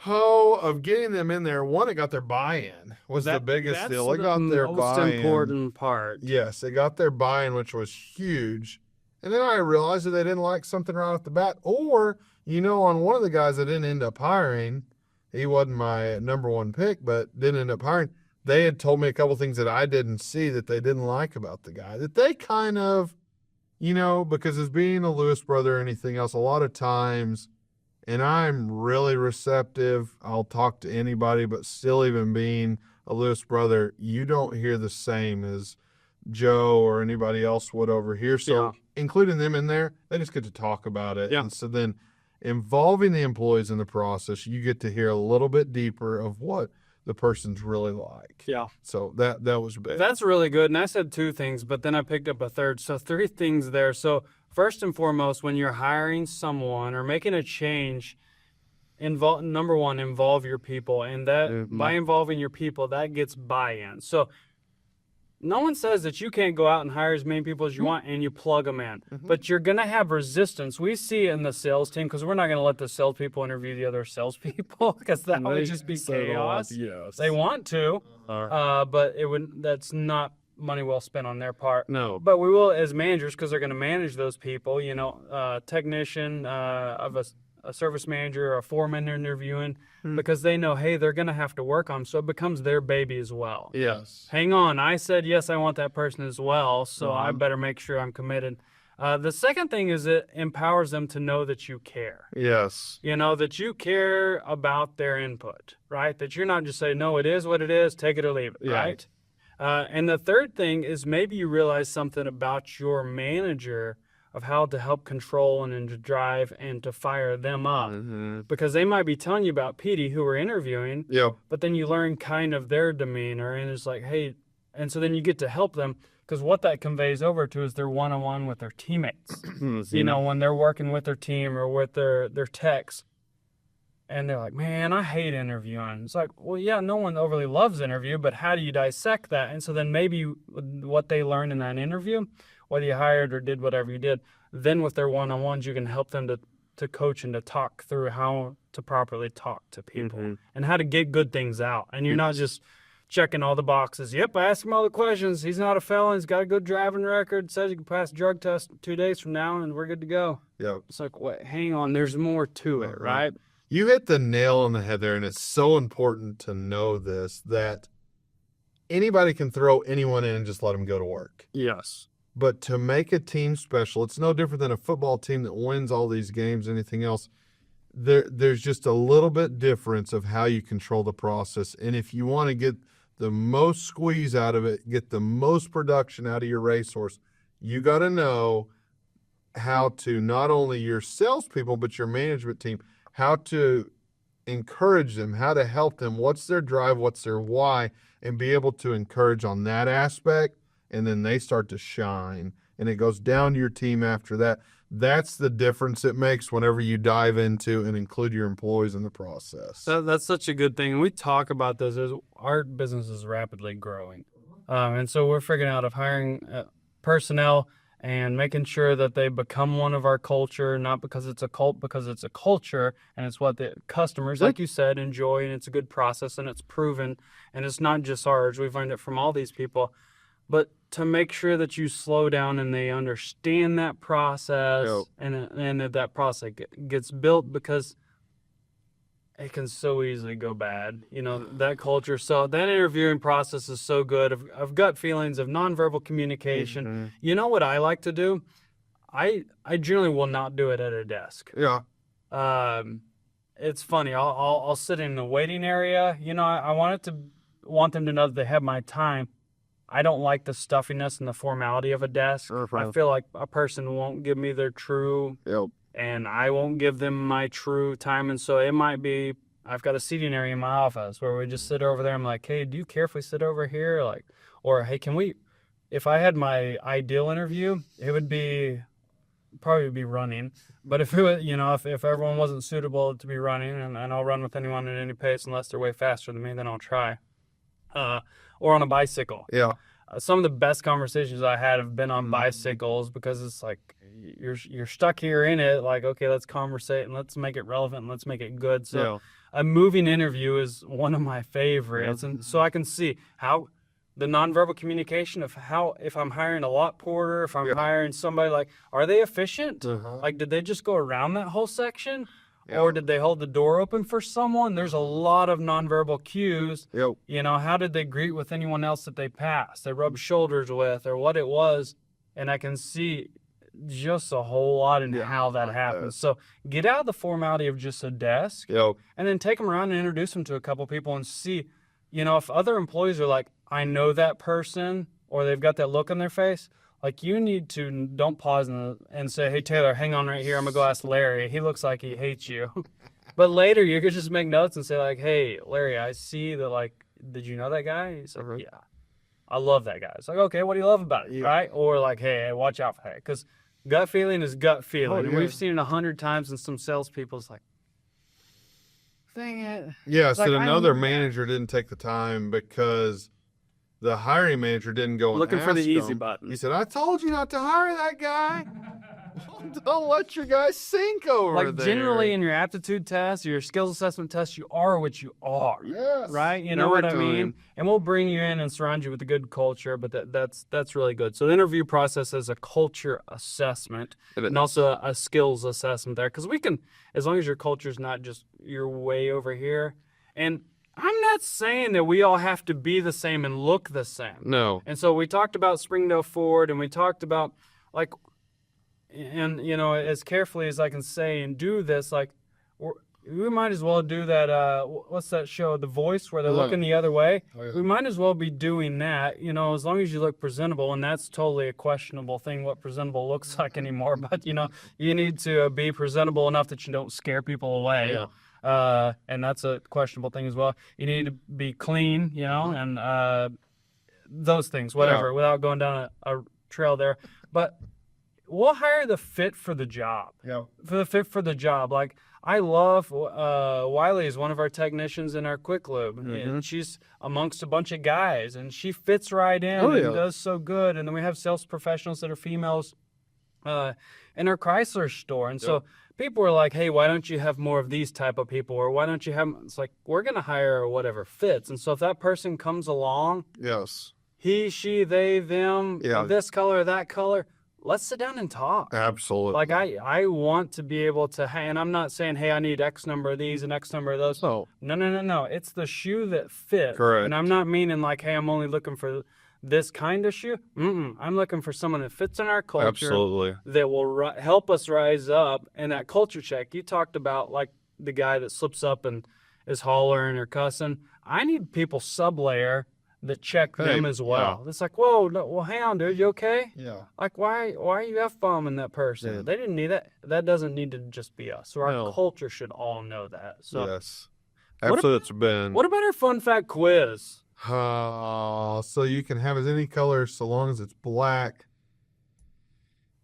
[SPEAKER 2] of getting them in there. One, it got their buy-in was the biggest
[SPEAKER 3] That's
[SPEAKER 2] deal. It
[SPEAKER 3] the
[SPEAKER 2] got their
[SPEAKER 3] most
[SPEAKER 2] buy-in.
[SPEAKER 3] important part.
[SPEAKER 2] Yes, it got their buy-in, which was huge. And then I realized that they didn't like something right off the bat. Or, on one of the guys that didn't end up hiring, he wasn't my number one pick, but didn't end up hiring. They had told me a couple things that I didn't see that they didn't like about the guy. That they kind of, because as being a Lewis brother or anything else, a lot of times, and I'm really receptive, I'll talk to anybody, but still even being a Lewis brother, you don't hear the same as Joe or anybody else would over here. So including them in there, they just get to talk about it.
[SPEAKER 3] Yeah.
[SPEAKER 2] And so then involving the employees in the process, you get to hear a little bit deeper of what the person's really like.
[SPEAKER 3] Yeah.
[SPEAKER 2] So that was big.
[SPEAKER 3] That's really good. And I said 2 things, but then I picked up a third. So 3 things there. So first and foremost, when you're hiring someone or making a change, number one, involve your people. And that by involving your people, that gets buy-in. So no one says that you can't go out and hire as many people as you want and you plug them in. But you're going to have resistance. We see it in the sales team because we're not going to let the salespeople interview the other salespeople because that would just be chaos.
[SPEAKER 2] Yes.
[SPEAKER 3] They want to, but that's not money well spent on their part.
[SPEAKER 2] No.
[SPEAKER 3] But we will as managers because they're going to manage those people, technician of a service manager or a foreman they're interviewing because they know, hey, they're going to have to work on them. So it becomes their baby as well.
[SPEAKER 2] Yes.
[SPEAKER 3] Hang on. I said, yes, I want that person as well. So I better make sure I'm committed. The second thing is it empowers them to know that you care.
[SPEAKER 2] Yes.
[SPEAKER 3] That you care about their input, right? That you're not just saying, no, it is what it is, take it or leave it, right? And the third thing is maybe you realize something about your manager of how to help control and to drive and to fire them up. Because they might be telling you about Petey who we're interviewing, but then you learn kind of their demeanor and it's like, hey, and so then you get to help them because what that conveys over to is their one-on-one with their teammates. When they're working with their team or with their techs. And they're like, man, I hate interviewing. It's like, well, yeah, no one overly loves interview, but how do you dissect that? And so then maybe what they learned in that interview, whether you hired or did whatever you did, then with their one-on-ones, you can help them to coach and to talk through how to properly talk to people and how to get good things out. And you're not just checking all the boxes. Yep, I asked him all the questions. He's not a felon. He's got a good driving record. Says he can pass drug test 2 days from now, and we're good to go.
[SPEAKER 2] Yep.
[SPEAKER 3] It's like, wait, hang on. There's more to it, right?
[SPEAKER 2] You hit the nail on the head there, and it's so important to know this, that anybody can throw anyone in and just let them go to work.
[SPEAKER 3] Yes.
[SPEAKER 2] But to make a team special, it's no different than a football team that wins all these games, anything else. There's just a little bit difference of how you control the process. And if you want to get the most squeeze out of it, get the most production out of your racehorse, you got to know how to, not only your salespeople, but your management team, how to encourage them, how to help them, what's their drive, what's their why, and be able to encourage on that aspect, and then they start to shine, and it goes down to your team after that. That's the difference it makes whenever you dive into and include your employees in the process.
[SPEAKER 3] That's such a good thing. And we talk about this as our business is rapidly growing. And so we're figuring out of hiring personnel and making sure that they become one of our culture, not because it's a cult, because it's a culture and it's what the customers, like you said, enjoy, and it's a good process and it's proven, and it's not just ours. We've learned it from all these people. But to make sure that you slow down and they understand that process and that process gets built, because it can so easily go bad, that culture. So that interviewing process is so good of gut feelings, of nonverbal communication. You know what I like to do? I generally will not do it at a desk.
[SPEAKER 2] Yeah.
[SPEAKER 3] It's funny. I'll sit in the waiting area. I want them to know that they have my time. I don't like the stuffiness and the formality of a desk. I feel like a person won't give me their true, and I won't give them my true time. And so it might be I've got a seating area in my office where we just sit over there. I'm like, hey, do you care if we sit over here? Like, or hey, can we? If I had my ideal interview, it would be probably be running. But if it was, if everyone wasn't suitable to be running, and I'll run with anyone at any pace unless they're way faster than me, then I'll try. Or on a bicycle.
[SPEAKER 2] Yeah.
[SPEAKER 3] Some of the best conversations I had have been on bicycles, because it's like you're stuck here in it. Like, okay, let's conversate and let's make it relevant and let's make it good. So a moving interview is one of my favorites, and so I can see how the nonverbal communication of how, if I'm hiring a lot porter, if I'm hiring somebody, like, are they efficient? Like, did they just go around that whole section? Or did they hold the door open for someone? There's a lot of nonverbal cues. How did they greet with anyone else that they passed? They rubbed shoulders with, or what it was. And I can see just a whole lot in how that happens. So get out of the formality of just a desk, and then take them around and introduce them to a couple people and see, if other employees are like, I know that person, or they've got that look on their face. Like, you need to, don't pause and say, hey, Taylor, hang on right here. I'm going to go ask Larry. He looks like he hates you. But later, you could just make notes and say, like, hey, Larry, I see that, like, did you know that guy? He's like, yeah, I love that guy. It's like, okay, what do you love about it, right? Or like, hey, watch out for that. Because gut feeling is gut feeling. And we've seen it 100 times, and some salespeople, it's like, dang it.
[SPEAKER 2] Yeah,
[SPEAKER 3] It's
[SPEAKER 2] so
[SPEAKER 3] like,
[SPEAKER 2] another manager didn't take the time because the hiring manager didn't go and
[SPEAKER 3] looking for the
[SPEAKER 2] ask
[SPEAKER 3] easy
[SPEAKER 2] him.
[SPEAKER 3] button.
[SPEAKER 2] He said, I told you not to hire that guy. Don't let your guy sink over
[SPEAKER 3] Like,
[SPEAKER 2] there.
[SPEAKER 3] generally in your aptitude test, your skills assessment test, you are what you are.
[SPEAKER 2] Yes.
[SPEAKER 3] Right? You know
[SPEAKER 2] Every
[SPEAKER 3] what I mean?
[SPEAKER 2] time.
[SPEAKER 3] And we'll bring you in and surround you with a good culture, but that's really good. So the interview process is a culture assessment and also a skills assessment there. Because we can, as long as your culture's not just you're way over here. And I'm not saying that we all have to be the same and look the same.
[SPEAKER 2] No.
[SPEAKER 3] And so we talked about Springdale Ford, and we talked about, like, and, as carefully as I can say and do this, like, we might as well do that, what's that show, The Voice, where they're looking the other way? We might as well be doing that, as long as you look presentable, and that's totally a questionable thing, what presentable looks like anymore. But, you need to be presentable enough that you don't scare people away. And that's a questionable thing as well. You need to be clean, and those things, whatever, without going down a trail there. But we'll hire the fit for the job. For the fit for the job. Like, I love Wiley is one of our technicians in our Quick Lube, and she's amongst a bunch of guys, and she fits right in and does so good. And then we have sales professionals that are females in our Chrysler store, and so people were like, hey, why don't you have more of these type of people? Or why don't you have, it's like, we're going to hire whatever fits. And so if that person comes along, he, she, they, them, this color, that color, let's sit down and talk.
[SPEAKER 2] Absolutely.
[SPEAKER 3] Like, I want to be able to, and I'm not saying, hey, I need X number of these and X number of those. No. It's the shoe that fits.
[SPEAKER 2] Correct.
[SPEAKER 3] And I'm not meaning like, hey, I'm only looking for this kind of shoe. I'm looking for someone that fits in our culture.
[SPEAKER 2] Absolutely.
[SPEAKER 3] That will help us rise up. And that culture check, you talked about, like, the guy that slips up and is hollering or cussing. I need people sub-layer that check them as well. It's like, whoa, no, well, hang on, dude, you okay? Like, why are you F-bombing that person? They didn't need that. That doesn't need to just be us. So our culture should all know that. So
[SPEAKER 2] yes. Absolutely.
[SPEAKER 3] What about our fun fact quiz?
[SPEAKER 2] So you can have as any color so long as it's black.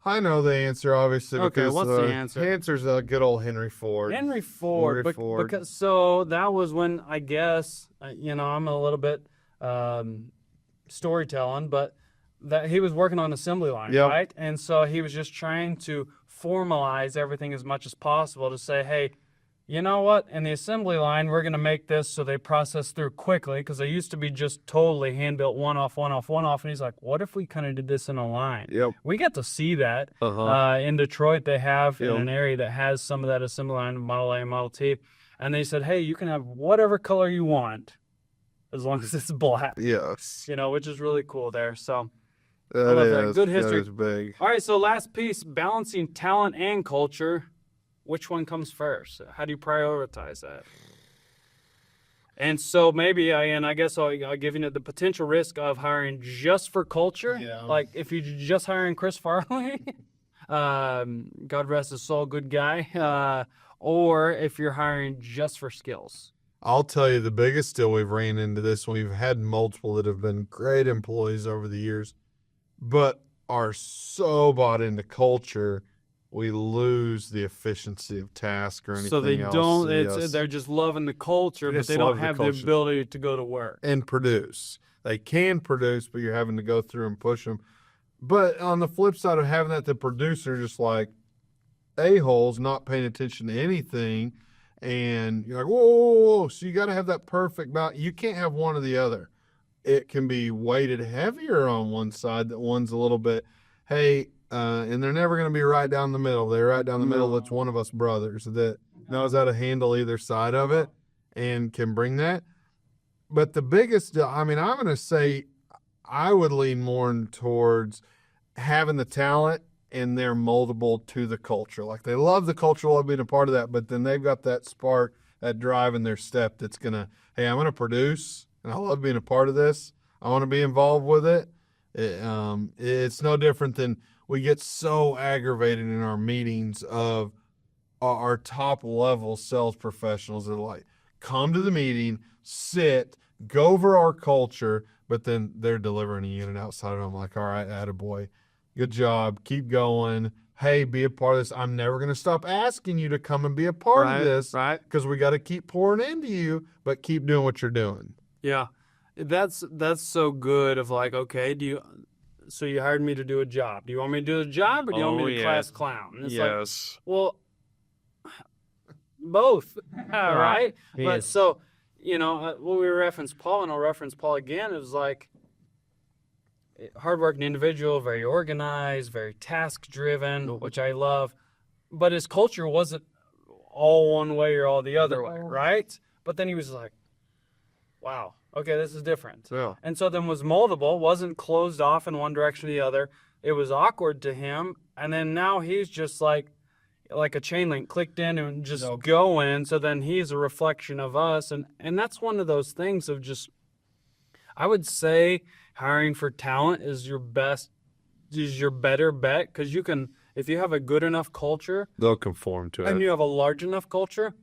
[SPEAKER 2] I know the answer, obviously.
[SPEAKER 3] Okay,
[SPEAKER 2] because
[SPEAKER 3] what's the answer?
[SPEAKER 2] The answer's a good old Henry Ford.
[SPEAKER 3] Henry Ford. Because, so that was when, I guess, I'm a little bit storytelling, but that he was working on an assembly line, right? And so he was just trying to formalize everything as much as possible to say, hey, you know what? In the assembly line, we're going to make this so they process through quickly, because they used to be just totally hand-built one off. And he's like, what if we kind of did this in a line? We get to see that. In Detroit, they have in an area that has some of that assembly line, Model A and Model T. And they said, hey, you can have whatever color you want as long as it's black.
[SPEAKER 2] Yes.
[SPEAKER 3] Which is really cool there. So
[SPEAKER 2] I
[SPEAKER 3] love that. Good history.
[SPEAKER 2] That is big.
[SPEAKER 3] All right, so last piece, balancing talent and culture. Which one comes first? How do you prioritize that? And so maybe, I guess I'll give you the potential risk of hiring just for culture. Like, if you're just hiring Chris Farley, God rest his soul, good guy. or if you're hiring just for skills.
[SPEAKER 2] I'll tell you the biggest deal we've ran into this. We've had multiple that have been great employees over the years, but are so bought into culture, we lose the efficiency of task or anything
[SPEAKER 3] So they
[SPEAKER 2] else.
[SPEAKER 3] don't,
[SPEAKER 2] Yes.
[SPEAKER 3] they're just loving the culture,
[SPEAKER 2] They
[SPEAKER 3] but
[SPEAKER 2] just
[SPEAKER 3] they
[SPEAKER 2] love
[SPEAKER 3] don't
[SPEAKER 2] the
[SPEAKER 3] have the
[SPEAKER 2] culture.
[SPEAKER 3] ability to go to work.
[SPEAKER 2] And produce. They can produce, but you're having to go through and push them. But on the flip side of having that, the producer just like a-holes, not paying attention to anything. And you're like, whoa, whoa, whoa. So you got to have that perfect balance. You can't have one or the other. It can be weighted heavier on one side, that one's a little bit, hey, and they're never going to be right down the middle. They're right down the middle. That's one of us brothers that knows how to handle either side of it and can bring that. But the biggest, I mean, I'm going to say I would lean more towards having the talent and they're moldable to the culture. Like they love the culture, love being a part of that, but then they've got that spark, that drive in their step that's going to, hey, I'm going to produce and I love being a part of this. I want to be involved with it. It's no different than we get so aggravated in our meetings of our top level sales professionals that are like, come to the meeting, sit, go over our culture, but then they're delivering a unit outside of them. I'm like, all right, attaboy. Good job. Keep going. Hey, be a part of this. I'm never going to stop asking you to come and be a part of this.
[SPEAKER 3] Right.
[SPEAKER 2] Because we got to keep pouring into you, but keep doing what you're doing.
[SPEAKER 3] Yeah. That's so good of like, okay, so you hired me to do a job. Do you want me to do a job or do you want me to class clown? And it's like, well, both. Right? But
[SPEAKER 4] Yes.
[SPEAKER 3] so, when we reference Paul, and I'll reference Paul again, it was like, hardworking individual, very organized, very task-driven, which I love. But his culture wasn't all one way or all the other way, right? But then he was like, wow, okay, this is different.
[SPEAKER 4] Yeah.
[SPEAKER 3] And so then was moldable, wasn't closed off in one direction or the other. It was awkward to him. And then now he's just like a chain link, clicked in and just going. So then he's a reflection of us. And that's one of those things of just, I would say, hiring for talent is your better bet, because you can, if you have a good enough culture
[SPEAKER 4] They'll conform to
[SPEAKER 3] and
[SPEAKER 4] it.
[SPEAKER 3] you have a large enough culture,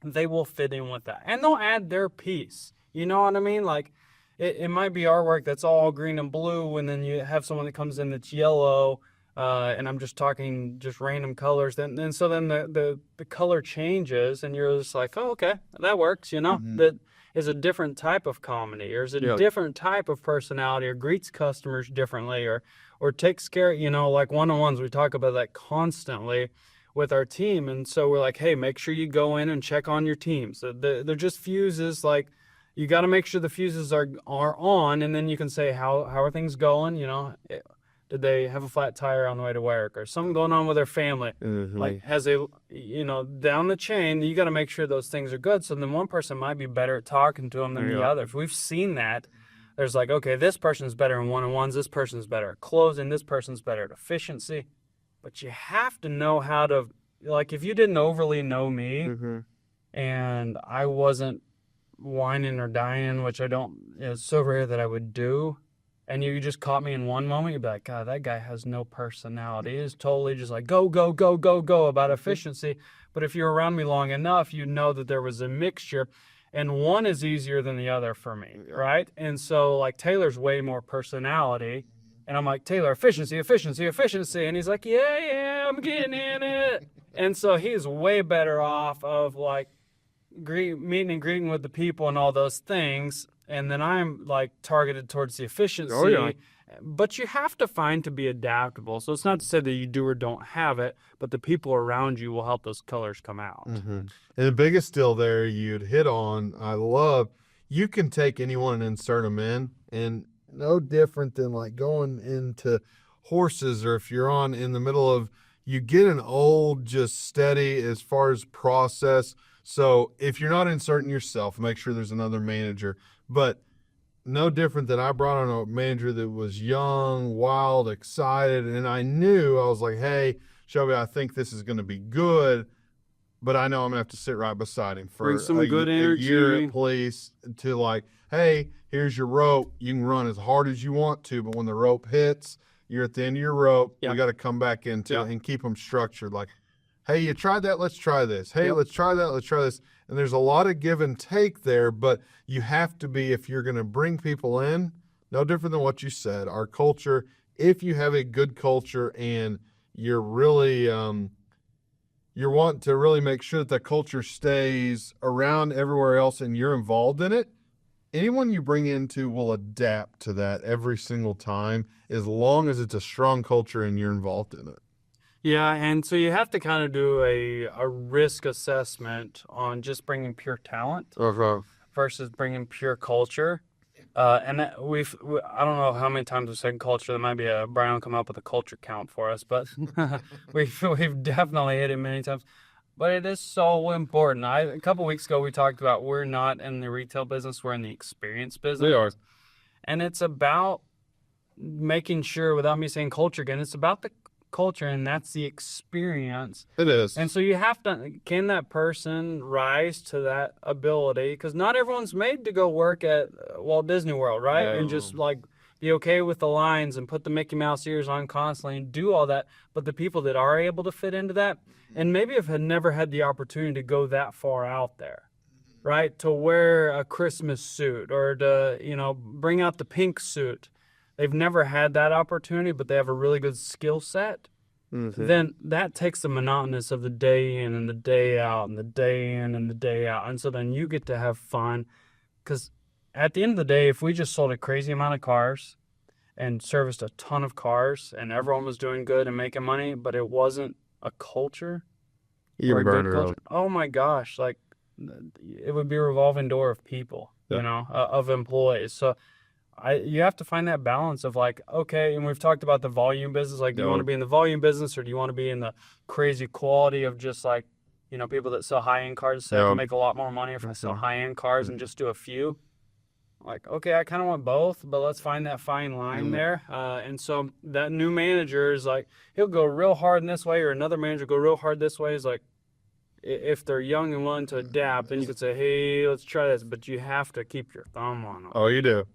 [SPEAKER 3] they will fit in with that and they'll add their piece. You know what I mean? Like it might be artwork that's all green and blue, and then you have someone that comes in that's yellow, and I'm just talking just random colors. Then the color changes, and you're just like, oh, okay, that works. That is a different type of comedy, or is a different type of personality, or greets customers differently, or takes care, like one-on-ones. We talk about that constantly with our team. And so we're like, hey, make sure you go in and check on your teams. They're just fuses. Like, you got to make sure the fuses are on, and then you can say, how are things going? Did they have a flat tire on the way to work, or something going on with their family? Like, has a, down the chain, you got to make sure those things are good. So then one person might be better at talking to them than the other. If we've seen that, there's like, okay, this person's better in one-on-ones, this person's better at closing, this person's better at efficiency. But you have to know how to, like, if you didn't overly know me and I wasn't whining or dying, which I don't, it's so rare that I would do, and you just caught me in one moment, you'd be like, God, that guy has no personality. He's totally just like, go, go, go, go, go about efficiency. But if you're around me long enough, you know that there was a mixture, and one is easier than the other for me, right? And so, like, Taylor's way more personality, and I'm like, Taylor, efficiency, efficiency, efficiency. And he's like, yeah, I'm getting in it. And so he's way better off of, like, meeting and greeting with the people and all those things. And then I'm, like, targeted towards the efficiency. But you have to find to be adaptable. So it's not to say that you do or don't have it, but the people around you will help those colors come out.
[SPEAKER 2] And the biggest deal there you'd hit on, I love, you can take anyone and insert them in, and no different than like going into horses, or if you're in the middle of, you get an old, just steady as far as process. So if you're not inserting yourself, make sure there's another manager. But no different than I brought on a manager that was young, wild, excited, and I was like, hey, Shelby, I think this is going to be good, but I know I'm going to have to sit right beside him for
[SPEAKER 3] Bring some good energy.
[SPEAKER 2] a year at least, to like, hey, here's your rope. You can run as hard as you want to, but when the rope hits, you're at the end of your rope. We got to come back into it and keep them structured. Like, Hey, you tried that? Let's try this. Hey,
[SPEAKER 1] Yep.
[SPEAKER 2] let's try that. Let's try this. And there's a lot of give and take there, but you have to be, if you're going to bring people in, no different than what you said, our culture, if you have a good culture and you're really, you're wanting to really make sure that the culture stays around everywhere else and you're involved in it, anyone you bring into will adapt to that every single time as long as it's a strong culture and you're involved in it.
[SPEAKER 3] Yeah, and so you have to kind of do a risk assessment on just bringing pure talent versus bringing pure culture. And I don't know how many times we've said culture. There might be Brian will come up with a culture count for us, but we've definitely hit it many times. But it is so important. A couple weeks ago, we talked about we're not in the retail business, we're in the experience business.
[SPEAKER 2] They are.
[SPEAKER 3] And it's about making sure, without me saying culture again, it's about the culture, and that's the experience.
[SPEAKER 2] It is.
[SPEAKER 3] And so you have to, can that person rise to that ability? Because not everyone's made to go work at Walt Disney World, right?
[SPEAKER 2] No.
[SPEAKER 3] And just like be okay with the lines and put the Mickey Mouse ears on constantly and do all that. But the people that are able to fit into that, and maybe have never had the opportunity to go that far out there, right? To wear a Christmas suit or to, bring out the pink suit. They've never had that opportunity, but they have a really good skill set.
[SPEAKER 2] Mm-hmm.
[SPEAKER 3] Then that takes the monotonous of the day in and the day out and the day in and the day out. And so then you get to have fun. Because at the end of the day, if we just sold a crazy amount of cars and serviced a ton of cars and everyone was doing good and making money, but it wasn't a culture, or a good culture, oh my gosh, like it would be a revolving door of people, of employees. So you have to find that balance of like, okay, and we've talked about the volume business. Like, do you want to be in the volume business or do you want to be in the crazy quality of just like, people that sell high-end cars say I can make a lot more money if I sell high-end cars and just do a few? Like, okay, I kind of want both, but let's find that fine line there. And so that new manager is like, he'll go real hard in this way, or another manager go real hard this way. Is like, if they're young and willing to adapt, then you could say, hey, let's try this. But you have to keep your thumb on them.
[SPEAKER 2] Oh, you do.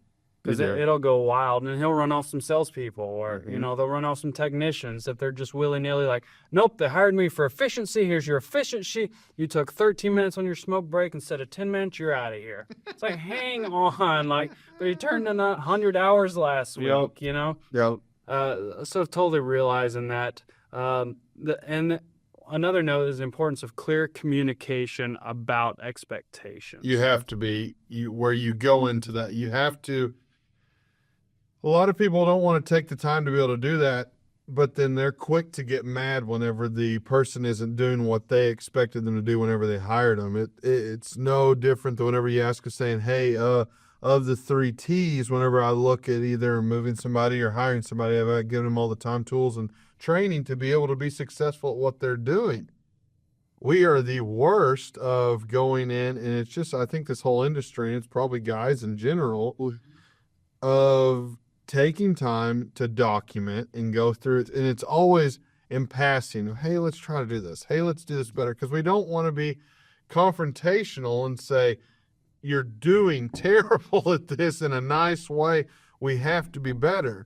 [SPEAKER 3] Because it'll go wild, and he'll run off some salespeople, or they'll run off some technicians if they're just willy-nilly like, nope, they hired me for efficiency. Here's your efficiency. You took 13 minutes on your smoke break instead of 10 minutes. You're out of here. It's like, hang on, like, but you turned in 100 hours last week.
[SPEAKER 2] Yep.
[SPEAKER 3] So totally realizing that. And another note is the importance of clear communication about expectations.
[SPEAKER 2] You have to be where you go into that. You have to. A lot of people don't want to take the time to be able to do that, but then they're quick to get mad whenever the person isn't doing what they expected them to do whenever they hired them. It's no different than whenever you ask us saying, hey, of the 3 T's, whenever I look at either moving somebody or hiring somebody, I've given them all the time, tools, and training to be able to be successful at what they're doing. We are the worst of going in, and it's just, I think this whole industry, and it's probably guys in general, of taking time to document and go through it. And it's always in passing. Hey, let's try to do this. Hey, let's do this better. Because we don't want to be confrontational and say, you're doing terrible at this in a nice way. We have to be better.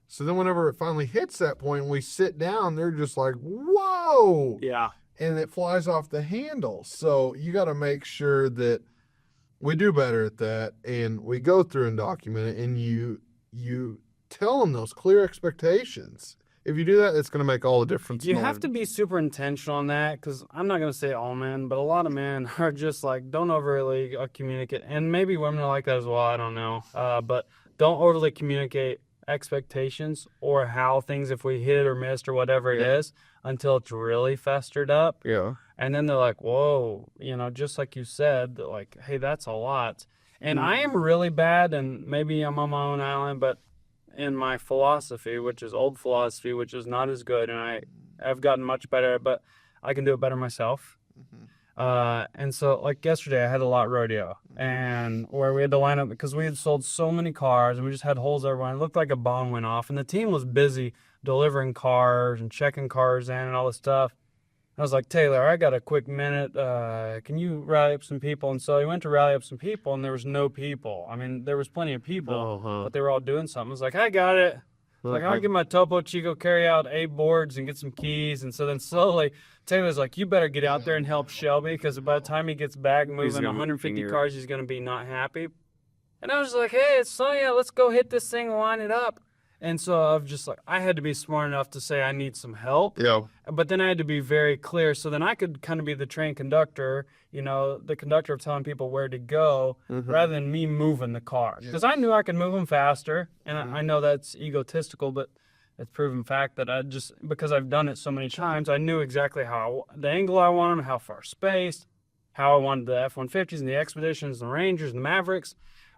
[SPEAKER 2] So then whenever it finally hits that point and we sit down, they're just like, whoa.
[SPEAKER 3] Yeah.
[SPEAKER 2] And it flies off the handle. So you got to make sure that we do better at that, and we go through and document it, and you tell them those clear expectations. If you do that, it's going to make all the difference.
[SPEAKER 3] You have to be super intentional on that, because I'm not going to say all men, but a lot of men are just like, don't overly communicate. And maybe women are like that as well. I don't know. But don't overly communicate expectations or how things, if we hit or missed or whatever it is, until it's really festered up.
[SPEAKER 2] Yeah.
[SPEAKER 3] And then they're like, whoa, just like you said, like, hey, that's a lot. And I am really bad, and maybe I'm on my own island, but in my philosophy, which is old philosophy, which is not as good, and I've gotten much better, but I can do it better myself. And so, like yesterday, I had a lot rodeo, and where we had to line up because we had sold so many cars, and we just had holes everywhere. It looked like a bomb went off, and the team was busy delivering cars and checking cars in and all this stuff. I was like, Taylor, I got a quick minute. Can you rally up some people? And so he went to rally up some people, and there was no people. I mean, there was plenty of people, but they were all doing something. I was like, I got it. Like, I'll get my Topo Chico, carry out 8 boards and get some keys. And so then slowly, Taylor's like, you better get out there and help Shelby, because by the time he gets back moving 150 cars, he's going to be not happy. And I was like, hey, it's sunny, let's go hit this thing and line it up. And so I've just like, I had to be smart enough to say I need some help.
[SPEAKER 2] Yeah.
[SPEAKER 3] But then I had to be very clear. So then I could kind of be the train conductor, the conductor of telling people where to go rather than me moving the car. Because I knew I could move them faster. And I know that's egotistical, but it's proven fact that because I've done it so many times, I knew exactly the angle I wanted them, how far spaced, how I wanted the F-150s and the Expeditions, the Rangers and the Mavericks.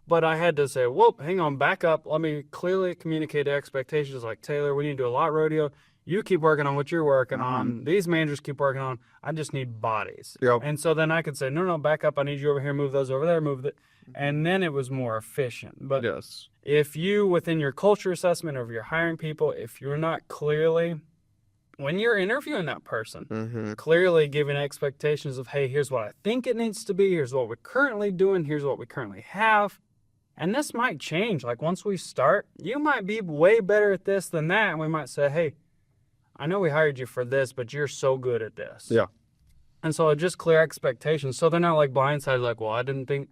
[SPEAKER 3] But I had to say, whoop, hang on, back up. Let me clearly communicate expectations. Like, Taylor, we need to do a lot rodeo. You keep working on what you're working on. These managers keep working on. I just need bodies.
[SPEAKER 2] Yep.
[SPEAKER 3] And so then I could say, no, back up. I need you over here. Move those over there. Move it. And then it was more efficient. But if you, within your culture assessment of your hiring people, if you're not clearly, when you're interviewing that person, clearly giving expectations of, hey, here's what I think it needs to be. Here's what we're currently doing. Here's what we currently have. And this might change. Like, once we start, you might be way better at this than that. And we might say, hey, I know we hired you for this, but you're so good at this.
[SPEAKER 2] Yeah.
[SPEAKER 3] And so just clear expectations. So they're not like blindsided, like, well, I didn't think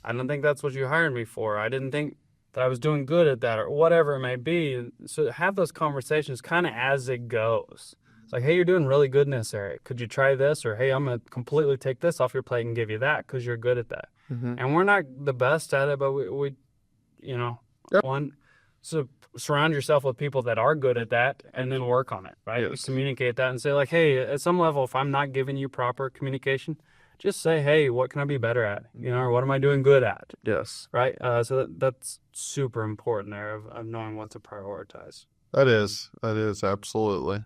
[SPEAKER 3] that's what you hired me for. I didn't think that I was doing good at that, or whatever it may be. So have those conversations kind of as it goes. It's like, hey, you're doing really good in this area. Could you try this? Or, hey, I'm going to completely take this off your plate and give you that because you're good at that. And we're not the best at it, but we so surround yourself with people that are good at that and then work on it, right?
[SPEAKER 2] Yes.
[SPEAKER 3] Communicate that and say, like, hey, at some level, if I'm not giving you proper communication, just say, hey, what can I be better at? Or what am I doing good at?
[SPEAKER 2] Yes.
[SPEAKER 3] Right? So that's super important there of knowing what to prioritize.
[SPEAKER 2] That is absolutely.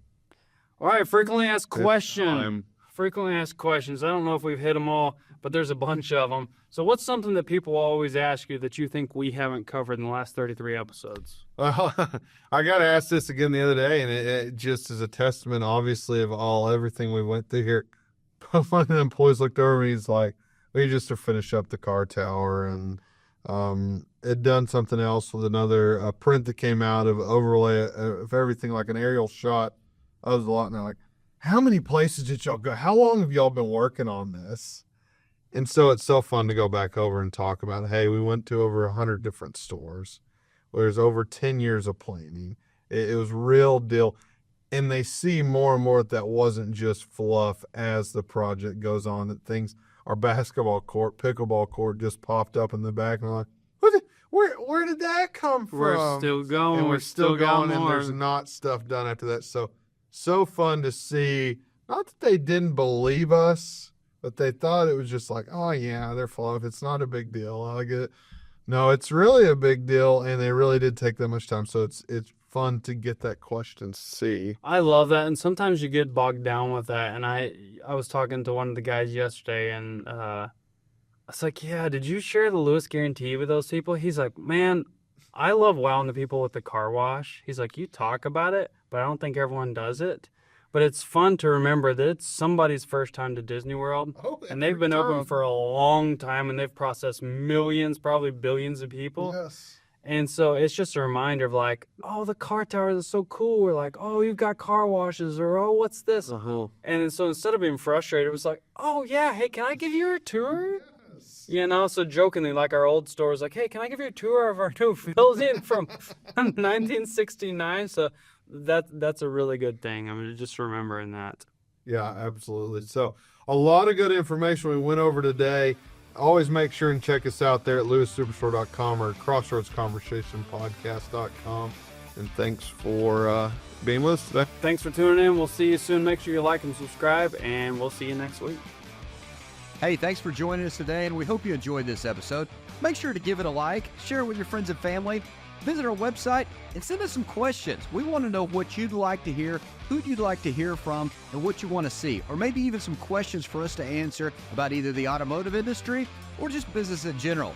[SPEAKER 3] All right, frequently asked questions. Frequently asked questions. I don't know if we've hit them all, but there's a bunch of them. So what's something that people always ask you that you think we haven't covered in the last 33 episodes?
[SPEAKER 2] Well, I got asked this again the other day, and it just is a testament, obviously, of everything we went through here. One of the employees looked over me. He's like, we just to finish up the car tower, and had done something else with another print that came out of overlay of everything, like an aerial shot of the lot. And they're like, how many places did y'all go? How long have y'all been working on this? And so it's so fun to go back over and talk about, hey, we went to over 100 different stores. There's over 10 years of planning. It was real deal. And they see more and more that wasn't just fluff as the project goes on, that things, our basketball court, pickleball court just popped up in the back. And I'm like, where did that come from?
[SPEAKER 3] We're still going.
[SPEAKER 2] And we're still going, and
[SPEAKER 3] more.
[SPEAKER 2] there's not stuff done after that. So fun to see. Not that they didn't believe us, but they thought it was just like, oh yeah, they're fluff. It's not a big deal. I get it. No, it's really a big deal, and they really did take that much time. So it's fun to get that question. See,
[SPEAKER 3] I love that, and sometimes you get bogged down with that. And I was talking to one of the guys yesterday, and I was like, yeah, did you share the Lewis guarantee with those people? He's like, man, I love wowing the people with the car wash. He's like, you talk about it, but I don't think everyone does it. But it's fun to remember that it's somebody's first time to Disney World, and they've been open for a long time, and they've processed millions, probably billions of people.
[SPEAKER 2] Yes.
[SPEAKER 3] And so it's just a reminder of like, oh, the car towers are so cool. We're like, oh, you've got car washes, or oh, what's this? And so instead of being frustrated, it was like, oh yeah, hey, can I give you a tour? Yes. So jokingly, like our old store was like, hey, can I give you a tour of our new building from 1969? So that's a really good thing. I mean, just remembering that.
[SPEAKER 2] Yeah, absolutely. So a lot of good information we went over today. Always make sure and check us out there at lewissuperstore.com or crossroadsconversationpodcast.com. And thanks for being with us today.
[SPEAKER 3] Thanks for tuning in. We'll see you soon. Make sure you like and subscribe, and we'll see you next week.
[SPEAKER 1] Hey, thanks for joining us today, and we hope you enjoyed this episode. Make sure to give it a like, share it with your friends and family, visit our website, and send us some questions. We want to know what you'd like to hear, who you'd like to hear from, and what you want to see, or maybe even some questions for us to answer about either the automotive industry or just business in general.